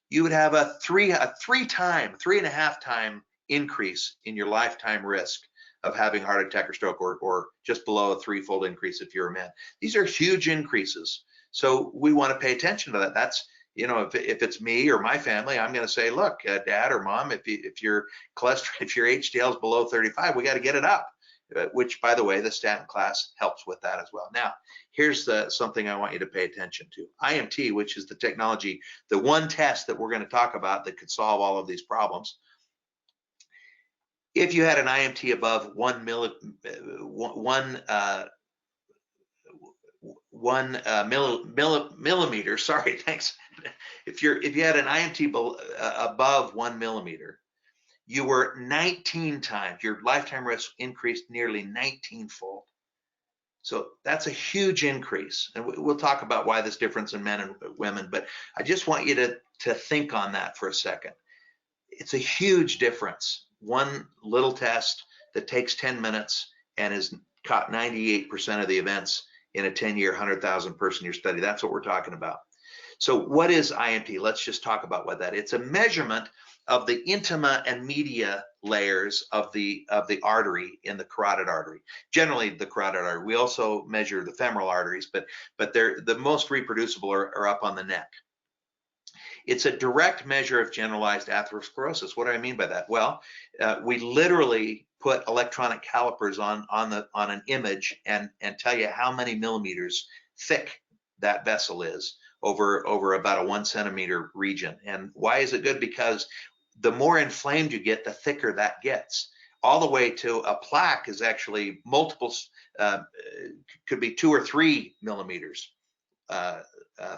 you would have a 3.5 time increase in your lifetime risk of having heart attack or stroke, or just below a 3-fold increase if you're a man. These are huge increases. So we want to pay attention to that. That's, if it's me or my family, I'm going to say, look, dad or mom, if your HDL is below 35, we got to get it up. which, by the way, the statin class helps with that as well. Now, here's something I want you to pay attention to. IMT, which is the technology, the one test that we're going to talk about that could solve all of these problems. If you had an IMT above 1 millimeter, sorry, thanks. If you had an IMT above 1 millimeter, you were 19 times, your lifetime risk increased nearly 19-fold. So that's a huge increase. And we'll talk about why there's difference in men and women, but I just want you to think on that for a second. It's a huge difference. One little test that takes 10 minutes and has caught 98% of the events in a 10-year, 100,000 person year study. That's what we're talking about. So what is IMT? Let's just talk about what that is. It's a measurement of the intima and media layers of the artery in the carotid artery. Generally the carotid artery. We also measure the femoral arteries, but they're the most reproducible are up on the neck. It's a direct measure of generalized atherosclerosis. What do I mean by that? Well, we literally put electronic calipers on an image and tell you how many millimeters thick that vessel is over about a 1 centimeter region. And why is it good? Because the more inflamed you get, the thicker that gets. All the way to a plaque is actually multiples, could be 2 or 3 millimeters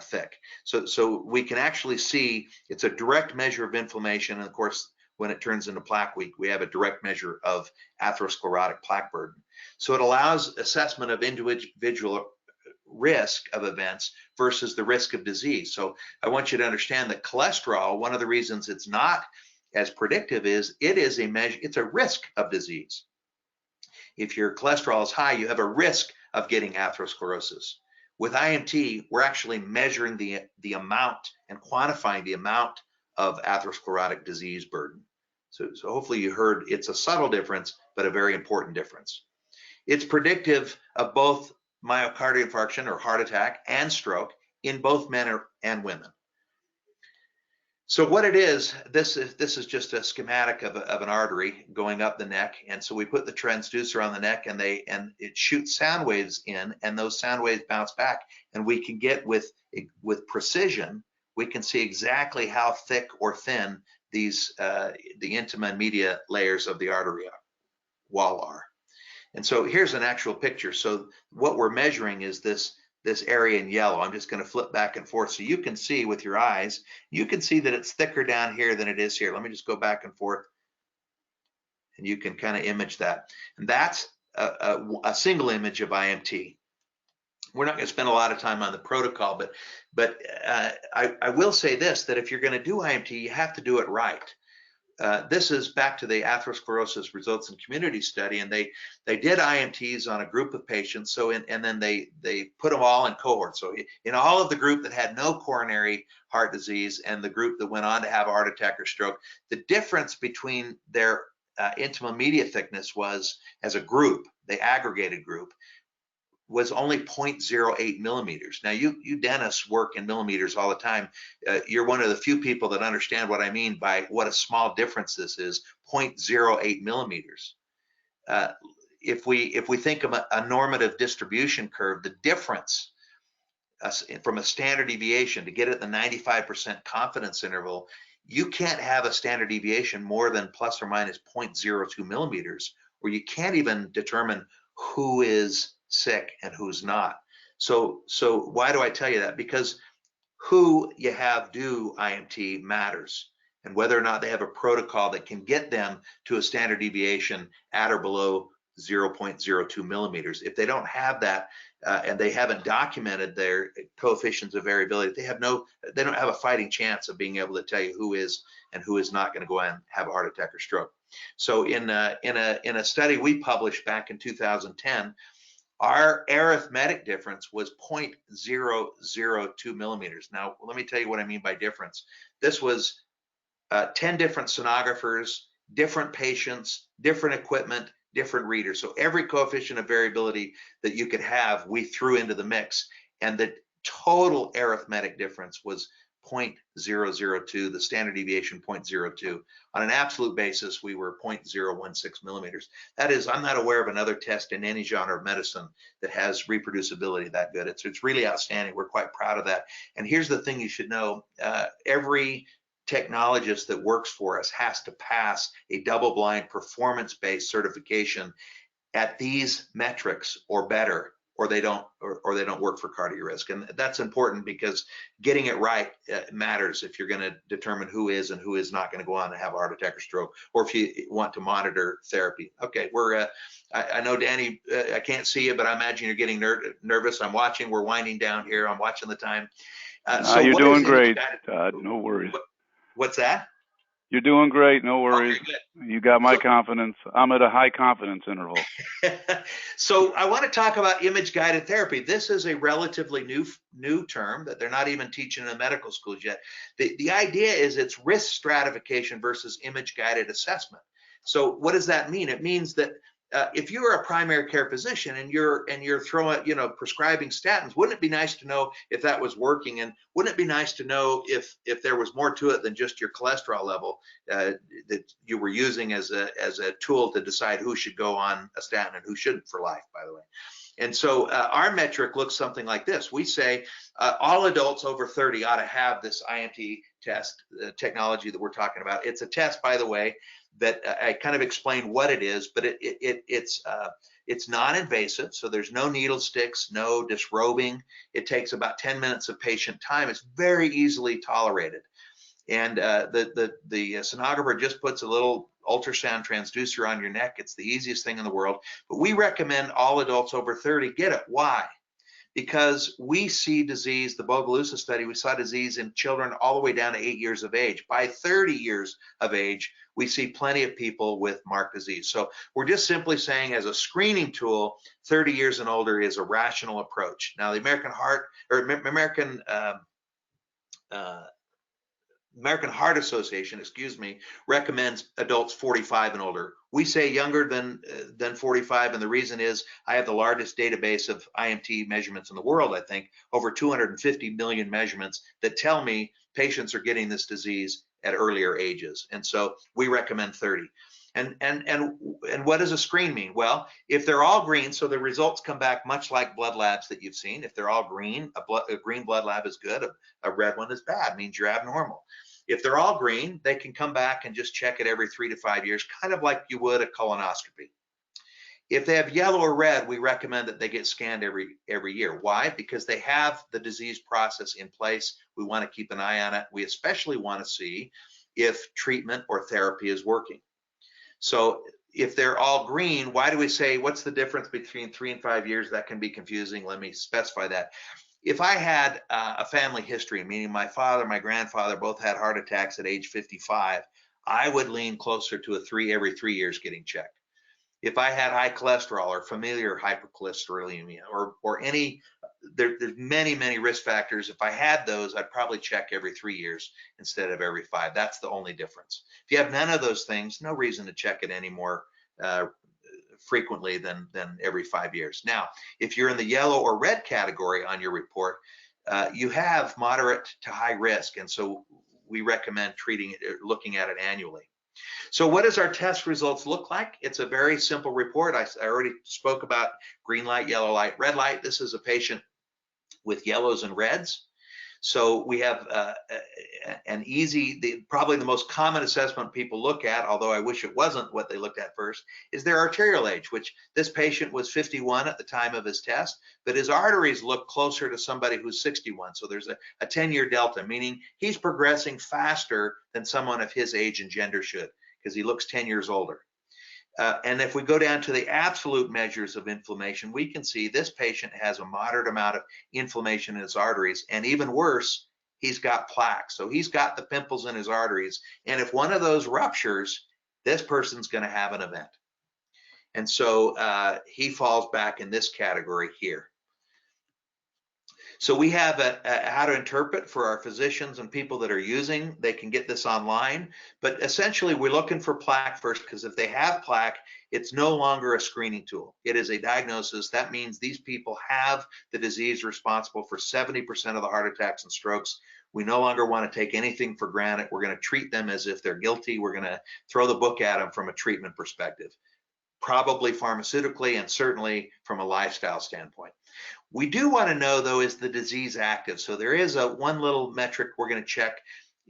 thick. So we can actually see it's a direct measure of inflammation. And of course, when it turns into plaque, we have a direct measure of atherosclerotic plaque burden. So it allows assessment of individual risk of events versus the risk of disease. So I want you to understand that cholesterol, one of the reasons it's not as predictive is it is a measure, it's a risk of disease. If your cholesterol is high, you have a risk of getting atherosclerosis. With IMT, we're actually measuring the amount and quantifying the amount of atherosclerotic disease burden. So hopefully you heard it's a subtle difference, but a very important difference. It's predictive of both myocardial infarction or heart attack and stroke in both men and women. So what it is, this is just a schematic of an artery going up the neck, and so we put the transducer on the neck, and it shoots sound waves in, and those sound waves bounce back, and we can get with precision, we can see exactly how thick or thin these the intima and media layers of the artery wall are. And so here's an actual picture. So what we're measuring is this area in yellow. I'm just going to flip back and forth so you can see with your eyes. You can see that it's thicker down here than it is here. Let me just go back and forth, and you can kind of image that. And that's a single image of IMT. We're not going to spend a lot of time on the protocol, but I will say this, that if you're going to do IMT, you have to do it right. This is back to the atherosclerosis results in community study, and they did IMTs on a group of patients. So and then they put them all in cohorts. So in all of the group that had no coronary heart disease and the group that went on to have a heart attack or stroke, the difference between their intima media thickness was, as a group, the aggregated group, was only 0.08 millimeters. Now you dentists work in millimeters all the time. You're one of the few people that understand what I mean by what a small difference this is, 0.08 millimeters. If we think of a normative distribution curve, the difference from a standard deviation to get at the 95% confidence interval, you can't have a standard deviation more than plus or minus 0.02 millimeters, or you can't even determine who is sick and who's not. So why do I tell you that? Because who you have do IMT matters, and whether or not they have a protocol that can get them to a standard deviation at or below 0.02 millimeters. If they don't have that and they haven't documented their coefficients of variability, they don't have a fighting chance of being able to tell you who is and who is not going to go and have a heart attack or stroke. So in a study we published back in 2010, our arithmetic difference was 0.002 millimeters. Now, let me tell you what I mean by difference. This was 10 different sonographers, different patients, different equipment, different readers. So every coefficient of variability that you could have, we threw into the mix. And the total arithmetic difference was 0.002, the standard deviation 0.02. On an absolute basis, we were 0.016 millimeters. That is, I'm not aware of another test in any genre of medicine that has reproducibility that good. It's really outstanding. We're quite proud of that. And here's the thing you should know. Every technologist that works for us has to pass a double-blind performance-based certification at these metrics or better, or they don't work for CardioRisk. And that's important because getting it right matters if you're going to determine who is and who is not going to go on and have a heart attack or stroke, or if you want to monitor therapy. Okay, we're I know, Danny, I can't see you, but I imagine you're getting nervous. I'm watching. We're winding down here. I'm watching the time. So you're doing great, Todd. No worries. What's that? You're doing great. No worries. Okay, you got my confidence. I'm at a high confidence interval. So I want to talk about image-guided therapy. This is a relatively new term that they're not even teaching in the medical schools yet. The idea is it's risk stratification versus image-guided assessment. So what does that mean? It means that if you're a primary care physician and you're throwing, prescribing statins, wouldn't it be nice to know if that was working? And wouldn't it be nice to know if there was more to it than just your cholesterol level that you were using as a tool to decide who should go on a statin and who shouldn't for life, by the way. And so our metric looks something like this. We say all adults over 30 ought to have this IMT test technology that we're talking about. It's a test, by the way, that I kind of explained what it is, but it's non-invasive, so there's no needle sticks, no disrobing. It takes about 10 minutes of patient time. It's very easily tolerated, and the sonographer just puts a little ultrasound transducer on your neck. It's the easiest thing in the world, but we recommend all adults over 30 get it. Why? Because we see disease, the Bogalusa study, we saw disease in children all the way down to 8 years of age. By 30 years of age, we see plenty of people with marked disease. So we're just simply saying as a screening tool, 30 years and older is a rational approach. Now, the American Heart Association, recommends adults 45 and older. We say younger than 45, and the reason is I have the largest database of IMT measurements in the world, I think, over 250 million measurements that tell me patients are getting this disease at earlier ages. And so we recommend 30. And what does a screen mean? Well, if they're all green, so the results come back much like blood labs that you've seen. If they're all green, a green blood lab is good, a red one is bad, means you're abnormal. If they're all green, they can come back and just check it every 3 to 5 years, kind of like you would a colonoscopy. If they have yellow or red, we recommend that they get scanned every year. Why? Because they have the disease process in place. We want to keep an eye on it. We especially want to see if treatment or therapy is working. So if they're all green, why do we say, what's the difference between 3 and 5 years? That can be confusing. Let me specify that. If I had a family history, meaning my father, my grandfather both had heart attacks at age 55, I would lean closer to every 3 years getting checked. If I had high cholesterol or familiar hypercholesterolemia or any, there's many risk factors. If I had those, I'd probably check every 3 years instead of every 5. That's the only difference. If you have none of those things, no reason to check it any more frequently than every 5 years. Now, if you're in the yellow or red category on your report, you have moderate to high risk, and so we recommend treating it, looking at it annually. So what does our test results look like? It's a very simple report. I already spoke about green light, yellow light, red light. This is a patient with yellows and reds. So we have an easy, probably the most common assessment people look at, although I wish it wasn't what they looked at first, is their arterial age, which this patient was 51 at the time of his test, but his arteries look closer to somebody who's 61. So there's a 10-year delta, meaning he's progressing faster than someone of his age and gender should, because he looks 10 years older. And if we go down to the absolute measures of inflammation, we can see this patient has a moderate amount of inflammation in his arteries, and even worse, he's got plaque. So he's got the pimples in his arteries, and if one of those ruptures, this person's going to have an event. And so he falls back in this category here. So we have how to interpret for our physicians and people that are using. They can get this online, but essentially we're looking for plaque first, because if they have plaque, it's no longer a screening tool. It is a diagnosis. That means these people have the disease responsible for 70% of the heart attacks and strokes. We no longer want to take anything for granted. We're going to treat them as if they're guilty. We're going to throw the book at them from a treatment perspective, probably pharmaceutically and certainly from a lifestyle standpoint. We do want to know, though, is the disease active? So there is one little metric we're going to check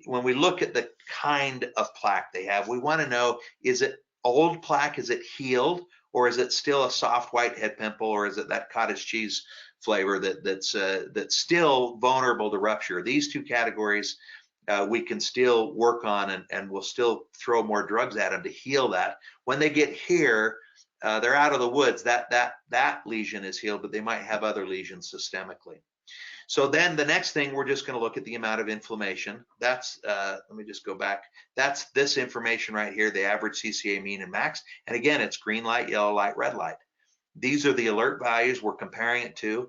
when we look at the kind of plaque they have. We want to know, is it old plaque? Is it healed? Or is it still a soft white head pimple? Or is it that cottage cheese flavor that's still vulnerable to rupture? These two categories we can still work on, and we'll still throw more drugs at them to heal that. When they get here, they're out of the woods. That lesion is healed, but they might have other lesions systemically. So then the next thing, we're just going to look at the amount of inflammation. That's, let me just go back. That's this information right here, the average CCA mean and max. And again, it's green light, yellow light, red light. These are the alert values we're comparing it to.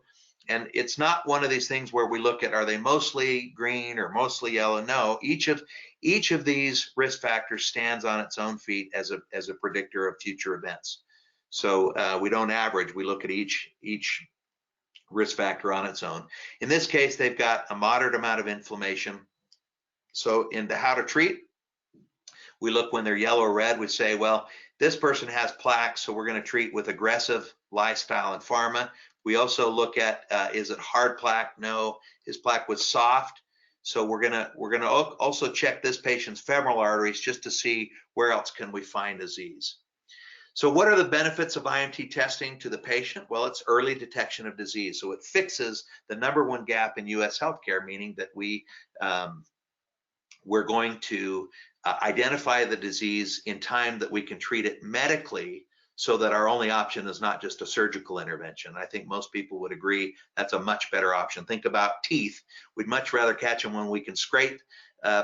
And it's not one of these things where we look at, are they mostly green or mostly yellow? No, each of these risk factors stands on its own feet as a predictor of future events. So we don't average, we look at each risk factor on its own. In this case, they've got a moderate amount of inflammation. So in the how to treat, we look when they're yellow or red, we say, well, this person has plaque, so we're going to treat with aggressive lifestyle and pharma. We also look at, is it hard plaque? No, his plaque was soft. So we're gonna also check this patient's femoral arteries just to see where else can we find disease. So what are the benefits of IMT testing to the patient? Well, it's early detection of disease. So it fixes the #1 gap in US healthcare, meaning that we're going to identify the disease in time that we can treat it medically, so that our only option is not just a surgical intervention. I think most people would agree that's a much better option. Think about teeth. We'd much rather catch them when we can scrape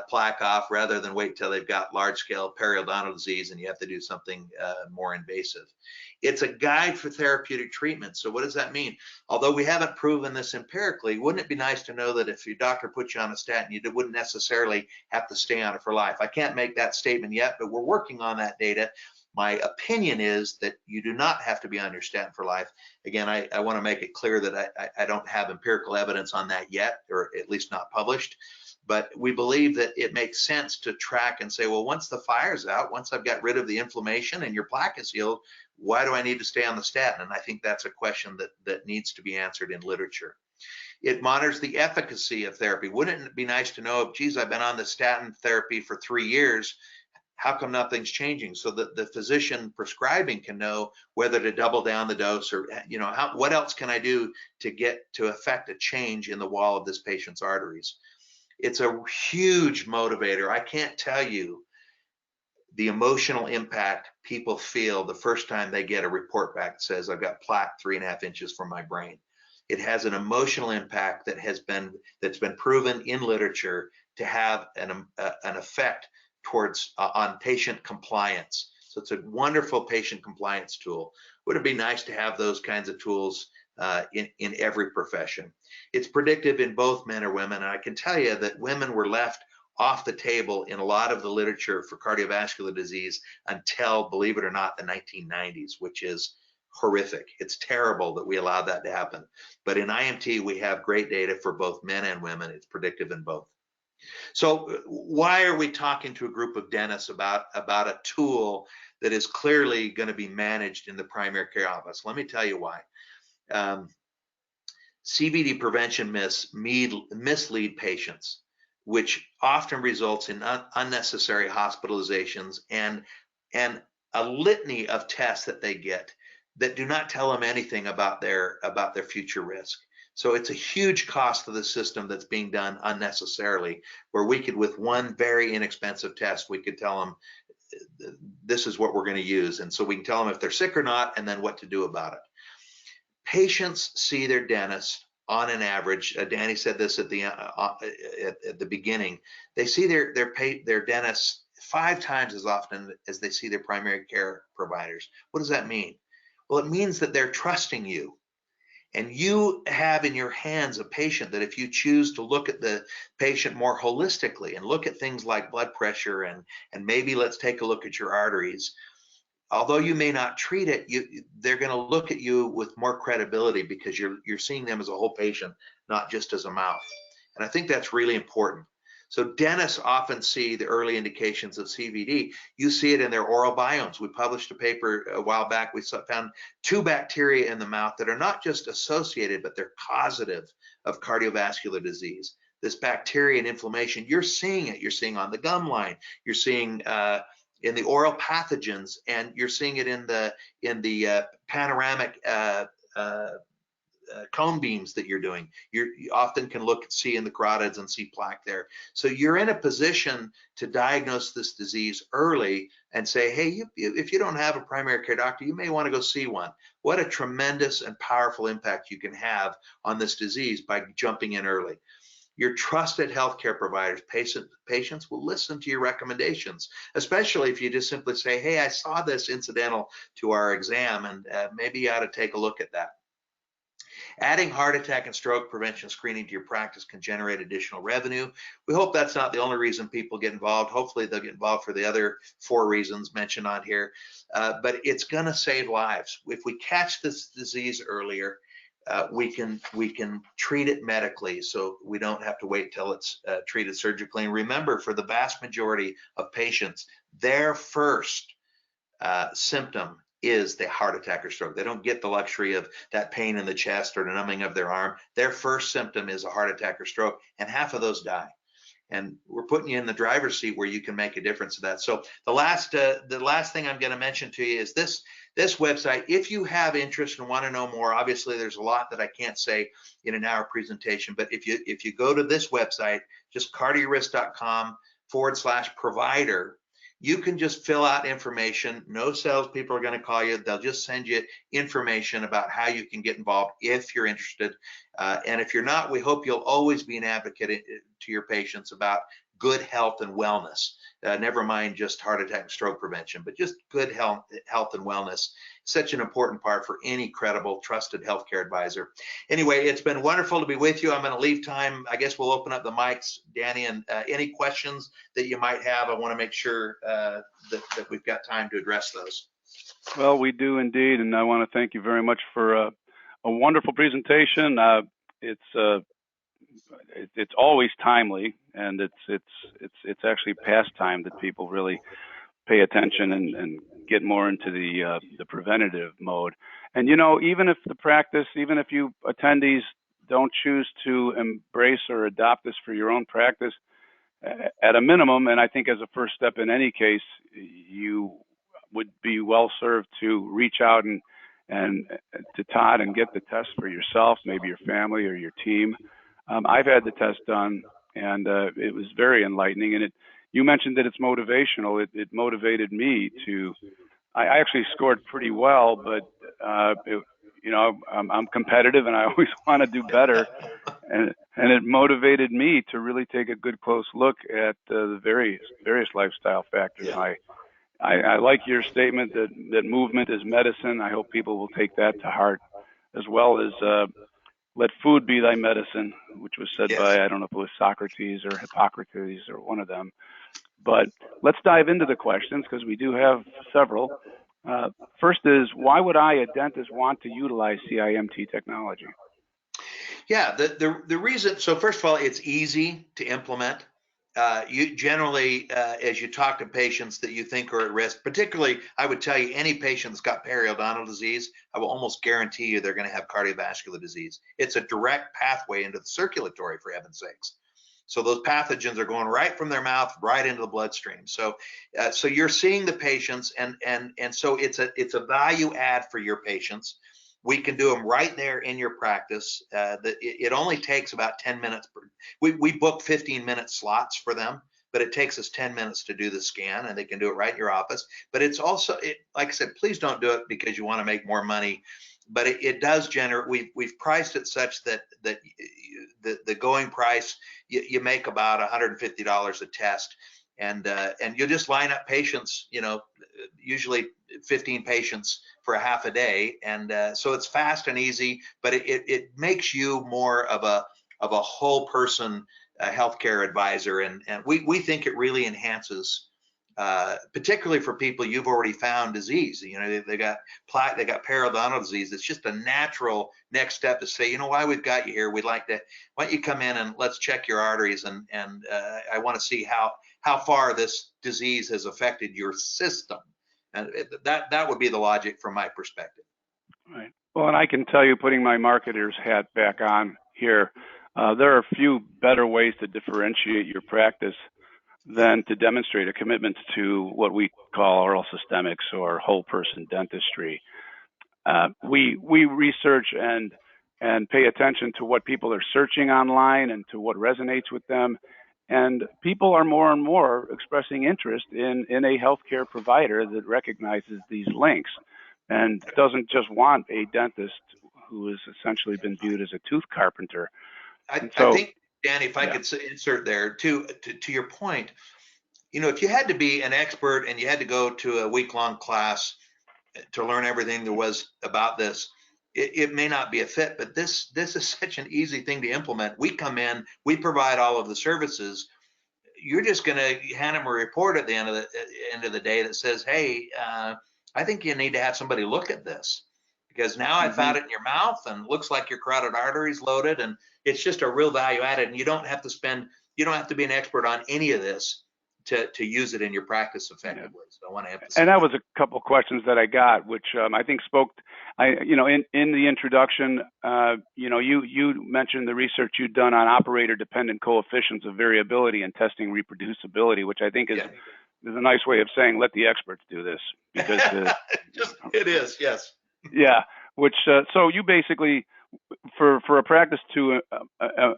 plaque off rather than wait till they've got large-scale periodontal disease and you have to do something more invasive. It's a guide for therapeutic treatment. So what does that mean? Although we haven't proven this empirically, wouldn't it be nice to know that if your doctor puts you on a statin, you wouldn't necessarily have to stay on it for life? I can't make that statement yet, but we're working on that data. My opinion is that you do not have to be on your statin for life. Again, I want to make it clear that I don't have empirical evidence on that yet, or at least not published. But we believe that it makes sense to track and say, well, once the fire's out, once I've got rid of the inflammation and your plaque is healed, why do I need to stay on the statin? And I think that's a question that needs to be answered in literature. It monitors the efficacy of therapy. Wouldn't it be nice to know, geez, I've been on the statin therapy for 3 years, how come nothing's changing? So that the physician prescribing can know whether to double down the dose, or what else can I do to get to affect a change in the wall of this patient's arteries. It's a huge motivator. I can't tell you the emotional impact people feel the first time they get a report back that says, I've got plaque 3.5 inches from my brain. It has an emotional impact that's been proven in literature to have an effect towards on patient compliance. So it's a wonderful patient compliance tool. Would it be nice to have those kinds of tools in every profession? It's predictive in both men or women, and I can tell you that women were left off the table in a lot of the literature for cardiovascular disease until, believe it or not, the 1990s, which is horrific. It's terrible that we allowed that to happen. But in IMT, we have great data for both men and women. It's predictive in both. So why are we talking to a group of dentists about a tool that is clearly going to be managed in the primary care office? Let me tell you why. CVD prevention mislead patients, which often results in unnecessary hospitalizations and a litany of tests that they get that do not tell them anything about their future risk. So it's a huge cost to the system that's being done unnecessarily, where we could, with one very inexpensive test, we could tell them this is what we're going to use. And so we can tell them if they're sick or not, and then what to do about it. Patients see their dentist on an average. Danny said this at the beginning. They see their dentist 5 times as often as they see their primary care providers. What does that mean? Well, it means that they're trusting you. And you have in your hands a patient that, if you choose to look at the patient more holistically and look at things like blood pressure and maybe let's take a look at your arteries, although you may not treat it, they're going to look at you with more credibility because you're seeing them as a whole patient, not just as a mouth. And I think that's really important. So dentists often see the early indications of CVD. You see it in their oral biomes. We published a paper a while back. We found 2 bacteria in the mouth that are not just associated, but they're causative of cardiovascular disease. This bacteria and inflammation, you're seeing it. You're seeing on the gum line. You're seeing in the oral pathogens, and you're seeing it in the panoramic cone beams that you're doing. You often can see in the carotids and see plaque there. So you're in a position to diagnose this disease early and say, hey, if you don't have a primary care doctor, you may want to go see one. What a tremendous and powerful impact you can have on this disease by jumping in early. Your trusted healthcare providers, patients will listen to your recommendations, especially if you just simply say, hey, I saw this incidental to our exam, and maybe you ought to take a look at that. Adding heart attack and stroke prevention screening to your practice can generate additional revenue. We hope that's not the only reason people get involved. Hopefully they'll get involved for the other 4 reasons mentioned on here, but it's going to save lives. If we catch this disease earlier, we can treat it medically, so we don't have to wait till it's treated surgically. And remember, for the vast majority of patients, their first symptom is the heart attack or stroke. They don't get the luxury of that pain in the chest or the numbing of their arm. Their first symptom is a heart attack or stroke, and half of those die. And we're putting you in the driver's seat where you can make a difference in that. So the last thing I'm going to mention to you is this website. If you have interest and want to know more, obviously there's a lot that I can't say in an hour presentation, but if you go to this website, just cardiorisk.com/provider, you can just fill out information. No salespeople are going to call you. They'll just send you information about how you can get involved if you're interested. And if you're not, we hope you'll always be an advocate to your patients about good health and wellness. Never mind just heart attack and stroke prevention, but just good health and wellness. Such an important part for any credible, trusted healthcare advisor. Anyway, it's been wonderful to be with you. I'm going to leave time. I guess we'll open up the mics, Danny, and any questions that you might have. I want to make sure that we've got time to address those. Well, we do indeed, and I want to thank you very much for a wonderful presentation. It's always timely, and it's actually past time that people really pay attention and get more into the preventative mode. And even if you attendees don't choose to embrace or adopt this for your own practice, at a minimum, and I think as a first step in any case, you would be well served to reach out and to Todd and get the test for yourself, maybe your family or your team. I've had the test done, and it was very enlightening. And you mentioned that it's motivational. It motivated me to. I actually scored pretty well, but I'm competitive and I always want to do better. And it motivated me to really take a good close look at the various lifestyle factors. Yeah. I like your statement that movement is medicine. I hope people will take that to heart, as well as let food be thy medicine, which was said by, I don't know if it was Socrates or Hippocrates or one of them. But let's dive into the questions, because we do have several. First is, why would a dentist want to utilize CIMT technology? Yeah, the reason, so first of all, it's easy to implement. You generally, as you talk to patients that you think are at risk, particularly, I would tell you, any patient that's got periodontal disease, I will almost guarantee you they're going to have cardiovascular disease. It's a direct pathway into the circulatory, for heaven's sakes. So those pathogens are going right from their mouth right into the bloodstream. So you're seeing the patients, and so it's a value add for your patients. We can do them right there in your practice. It only takes about 10 minutes. We book 15-minute slots for them, but it takes us 10 minutes to do the scan, and they can do it right in your office. But it's also, like I said, please don't do it because you want to make more money. But it does generate. We've priced it such that the going price, you make about $150 a test, and you just line up patients. Usually 15 patients for a half a day, and so it's fast and easy. But it makes you more of a whole person healthcare advisor, and we think it really enhances particularly for people you've already found disease. You know, they got plaque, they got periodontal disease. It's just a natural next step to say, you know, why we've got you here. We'd like to, why don't you come in and let's check your arteries, and I want to see how far this disease has affected your system. And that would be the logic from my perspective. Right. Well, and I can tell you, putting my marketer's hat back on here, there are a few better ways to differentiate your practice than to demonstrate a commitment to what we call oral systemics or whole person dentistry. We research and pay attention to what people are searching online and to what resonates with them. And people are more and more expressing interest in a healthcare provider that recognizes these links and doesn't just want a dentist who has essentially been viewed as a tooth carpenter. I think, Danny, if I could insert there to your point, you know, if you had to be an expert and you had to go to a week-long class to learn everything there was about this, it may not be a fit, but this is such an easy thing to implement. We come in, we provide all of the services. You're just going to hand them a report at the end of the day that says, hey, I think you need to have somebody look at this, because now I found it in your mouth and it looks like your carotid artery's loaded, and it's just a real value added. And you don't have to be an expert on any of this to use it in your practice effectively. Yeah. So I want to emphasize. And that was a couple of questions that I got, which I think spoke. You know, in the introduction, you know, you mentioned the research you'd done on operator-dependent coefficients of variability and testing reproducibility, which I think is a nice way of saying let the experts do this, because it is, yes. Yeah, which so you basically, for a practice to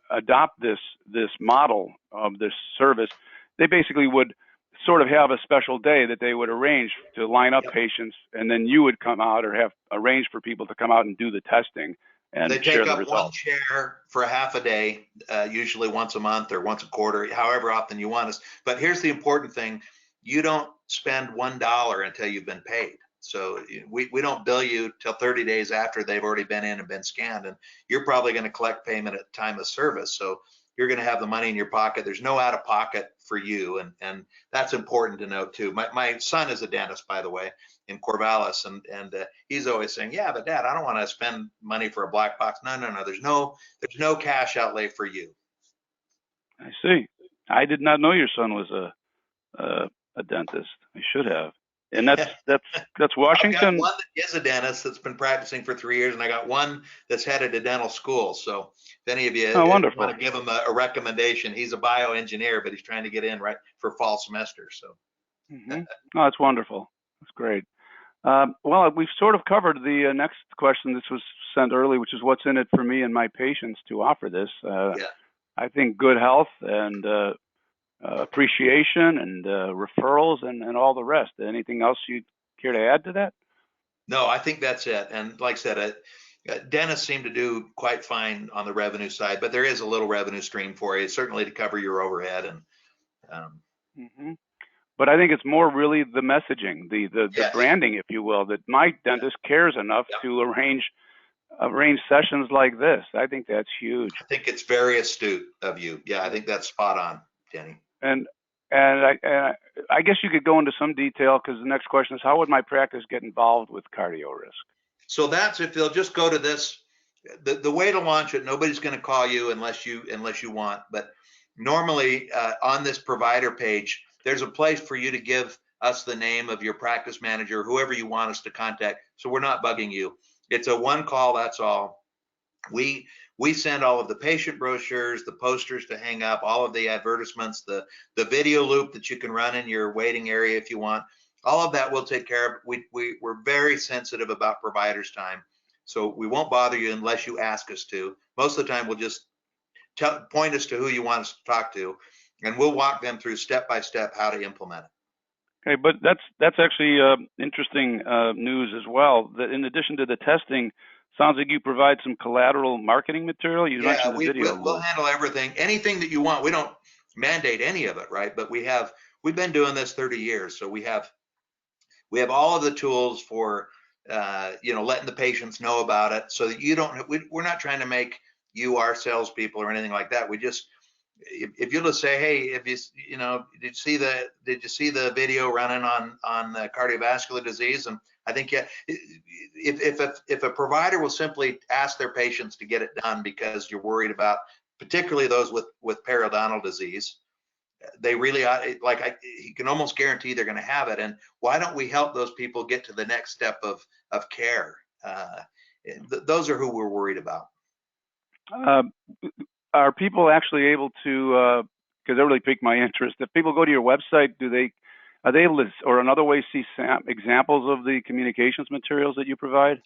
adopt this model of this service, they basically would sort of have a special day that they would arrange to line up patients, and then you would come out or have arranged for people to come out and do the testing and they share take the up results. One chair for a half a day, usually once a month or once a quarter, however often you want us. But here's the important thing: you don't spend $1 until you've been paid. So we don't bill you till 30 days after they've already been in and been scanned, and you're probably going to collect payment at time of service. So you're going to have the money in your pocket. There's no out of pocket for you, and that's important to note too. My son is a dentist, by the way, in Corvallis, and he's always saying, yeah, but Dad, I don't want to spend money for a black box. No. There's no cash outlay for you. I see. I did not know your son was a dentist. I should have. And that's Washington. I've got one that is a dentist that's been practicing for 3 years, and I got one that's headed a dental school. So if any of you want to give him a recommendation, he's a bioengineer, but he's trying to get in right for fall semester. So. Oh, that's wonderful. That's great. Well, we've sort of covered the next question. This was sent early, which is what's in it for me and my patients to offer this. I think good health and appreciation and referrals and all the rest. Anything else you'd care to add to that? No, I think that's it. And like I said, dentists seem to do quite fine on the revenue side, but there is a little revenue stream for you, certainly to cover your overhead. And But I think it's more really the messaging, the branding, if you will, that my dentist cares enough to arrange sessions like this. I think that's huge. I think it's very astute of you. Yeah, I think that's spot on, Jenny. And I guess you could go into some detail, because the next question is, how would my practice get involved with cardio risk? So that's, if they'll just go to this, the way to launch it, nobody's going to call you unless you want. But normally on this provider page, there's a place for you to give us the name of your practice manager, whoever you want us to contact. So we're not bugging you. It's a one call, that's all. We send all of the patient brochures, the posters to hang up, all of the advertisements, the video loop that you can run in your waiting area if you want. All of that we'll take care of. We're very sensitive about providers' time, so we won't bother you unless you ask us to. Most of the time, we'll just point us to who you want us to talk to, and we'll walk them through step by step how to implement it. Okay, but that's actually interesting news as well. That in addition to the testing, sounds like you provide some collateral marketing material. You mentioned the video. We'll handle everything, anything that you want. We don't mandate any of it, right? But we've been doing this 30 years, so we have all of the tools for letting the patients know about it, so that you don't. We're not trying to make you our salespeople or anything like that. if you'll just say, hey, if you know, did you see the video running on cardiovascular disease? And I think, yeah, if a provider will simply ask their patients to get it done because you're worried about, particularly those with periodontal disease, they really you can almost guarantee they're going to have it. And why don't we help those people get to the next step of care? Those are who we're worried about. Are people actually able to, because that really piqued my interest, if people go to your website, are they able to, or another way, see examples of the communications materials that you provide?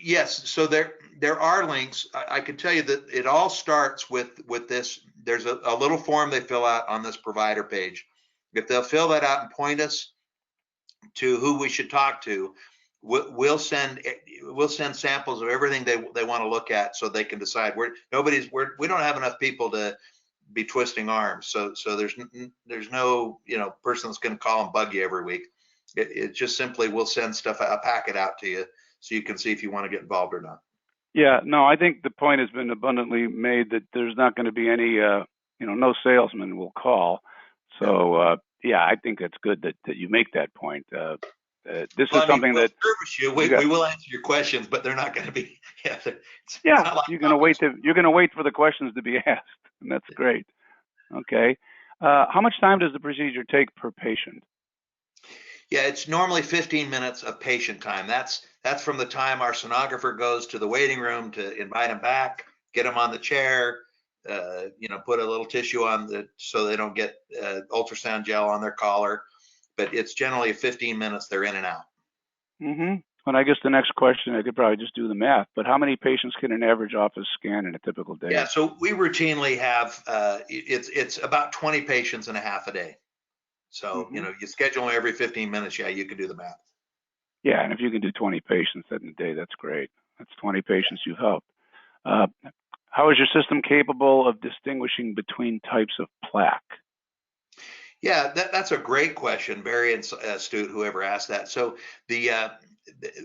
Yes, so there are links. I can tell you that it all starts with this. There's a little form they fill out on this provider page. If they'll fill that out and point us to who we should talk to, we'll send samples of everything they want to look at, so they can decide. We don't have enough people to be twisting arms, so there's no person that's going to call and bug you every week. It just simply, we'll send a packet out to you so you can see if you want to get involved or not. Yeah, no, I think the point has been abundantly made that there's not going to be any, no salesman will call. So, yeah, I think that's good that you make that point. This is something we'll that service you. We will answer your questions, but they're not going to be. Yeah, you're going to wait for the questions to be asked, and that's great. Okay, how much time does the procedure take per patient? Yeah, it's normally 15 minutes of patient time. That's from the time our sonographer goes to the waiting room to invite them back, get them on the chair, put a little tissue on so they don't get ultrasound gel on their collar. But it's generally 15 minutes. They're in and out. Mm-hmm. And I guess the next question, I could probably just do the math, but how many patients can an average office scan in a typical day? Yeah, so we routinely have it's about 20 patients and a half a day. So, you schedule them every 15 minutes. Yeah, you can do the math. Yeah, and if you can do 20 patients in a day, that's great. That's 20 patients you've helped. How is your system capable of distinguishing between types of plaque? Yeah, that's a great question. Very astute, whoever asked that. So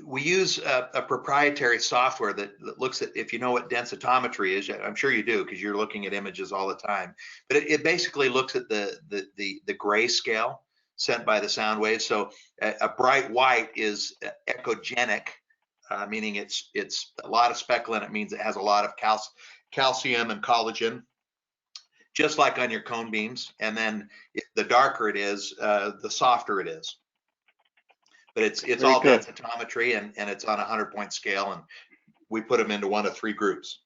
we use a proprietary software that looks at, if you know what densitometry is, I'm sure you do because you're looking at images all the time, but it basically looks at the gray scale sent by the sound waves. So a bright white is echogenic, meaning it's a lot of speckle in it, means it has a lot of calcium and collagen, just like on your cone beams. And then the darker it is, the softer it is. But it's all densitometry, and it's on a 100-point scale, and we put them into one of three groups: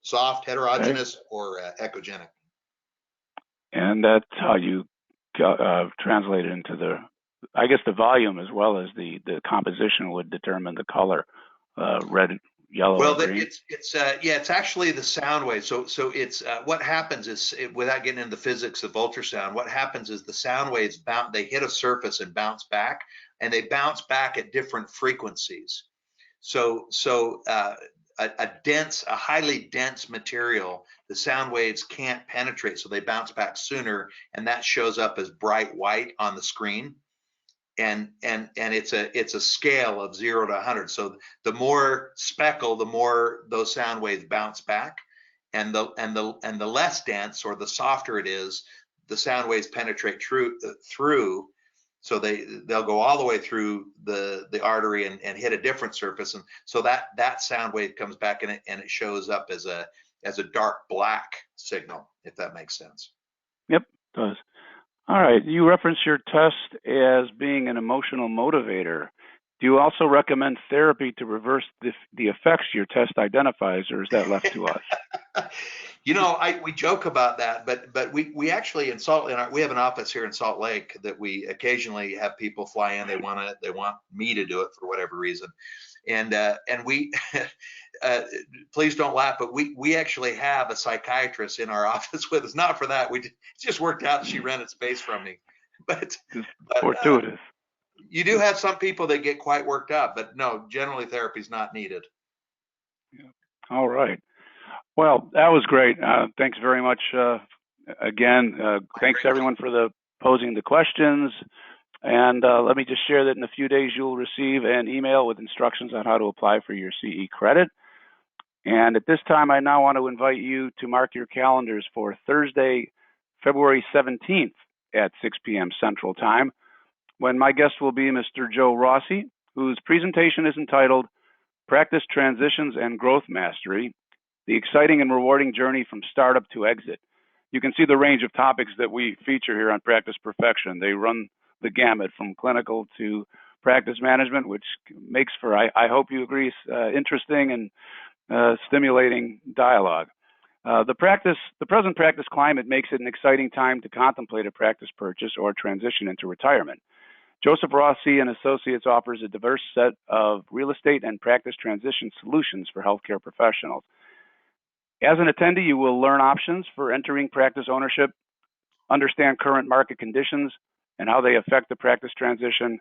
soft, heterogeneous, or echogenic. And that's how you translate it into I guess the volume as well as the composition would determine the color, red, yellow, or green. It's actually the sound wave. So it's what happens is, without getting into the physics of ultrasound, what happens is the sound waves they hit a surface and bounce back, and they bounce back at different frequencies. So a highly dense material, the sound waves can't penetrate, so they bounce back sooner, and that shows up as bright white on the screen. And it's a scale of 0 to 100. So the more speckle, the more those sound waves bounce back, and the less dense or the softer it is, the sound waves penetrate through. So they'll go all the way through the artery and hit a different surface, and so that sound wave comes back, and it shows up as a dark black signal, if that makes sense. Yep, it does. All right, you reference your test as being an emotional motivator. Do you also recommend therapy to reverse the effects your test identifies, or is that left to us? We joke about that, but we actually we have an office here in Salt Lake that we occasionally have people fly in. They want me to do it for whatever reason, and we please don't laugh, but we actually have a psychiatrist in our office with us. Not for that, it just worked out. She rented space from me, but fortuitous. You do have some people that get quite worked up, but no, generally therapy is not needed. Yeah. All right. Well, that was great. Thanks very much again. Thanks everyone for posing the questions. And let me just share that in a few days you'll receive an email with instructions on how to apply for your CE credit. And at this time, I now want to invite you to mark your calendars for Thursday, February 17th at 6 p.m. Central Time, when my guest will be Mr. Joe Rossi, whose presentation is entitled Practice Transitions and Growth Mastery, the exciting and rewarding journey from startup to exit. You can see the range of topics that we feature here on Practice Perfection. They run the gamut from clinical to practice management, which makes for, I hope you agree, interesting and stimulating dialogue. The present practice climate makes it an exciting time to contemplate a practice purchase or transition into retirement. Joseph Rossi and Associates offers a diverse set of real estate and practice transition solutions for healthcare professionals. As an attendee, you will learn options for entering practice ownership, understand current market conditions and how they affect the practice transition,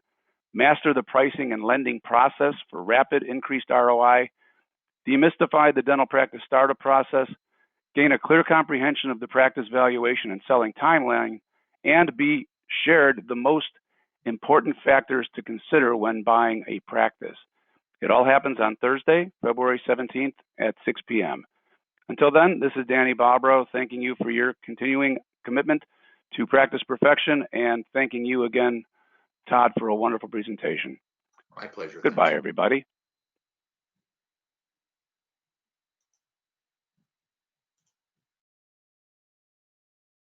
master the pricing and lending process for rapid increased ROI, demystify the dental practice startup process, gain a clear comprehension of the practice valuation and selling timeline, and be shared the most important factors to consider when buying a practice. It all happens on Thursday, February 17th at 6 p.m. Until then, this is Danny Bobrow thanking you for your continuing commitment to practice perfection and thanking you again, Todd, for a wonderful presentation. My pleasure. Goodbye, everybody.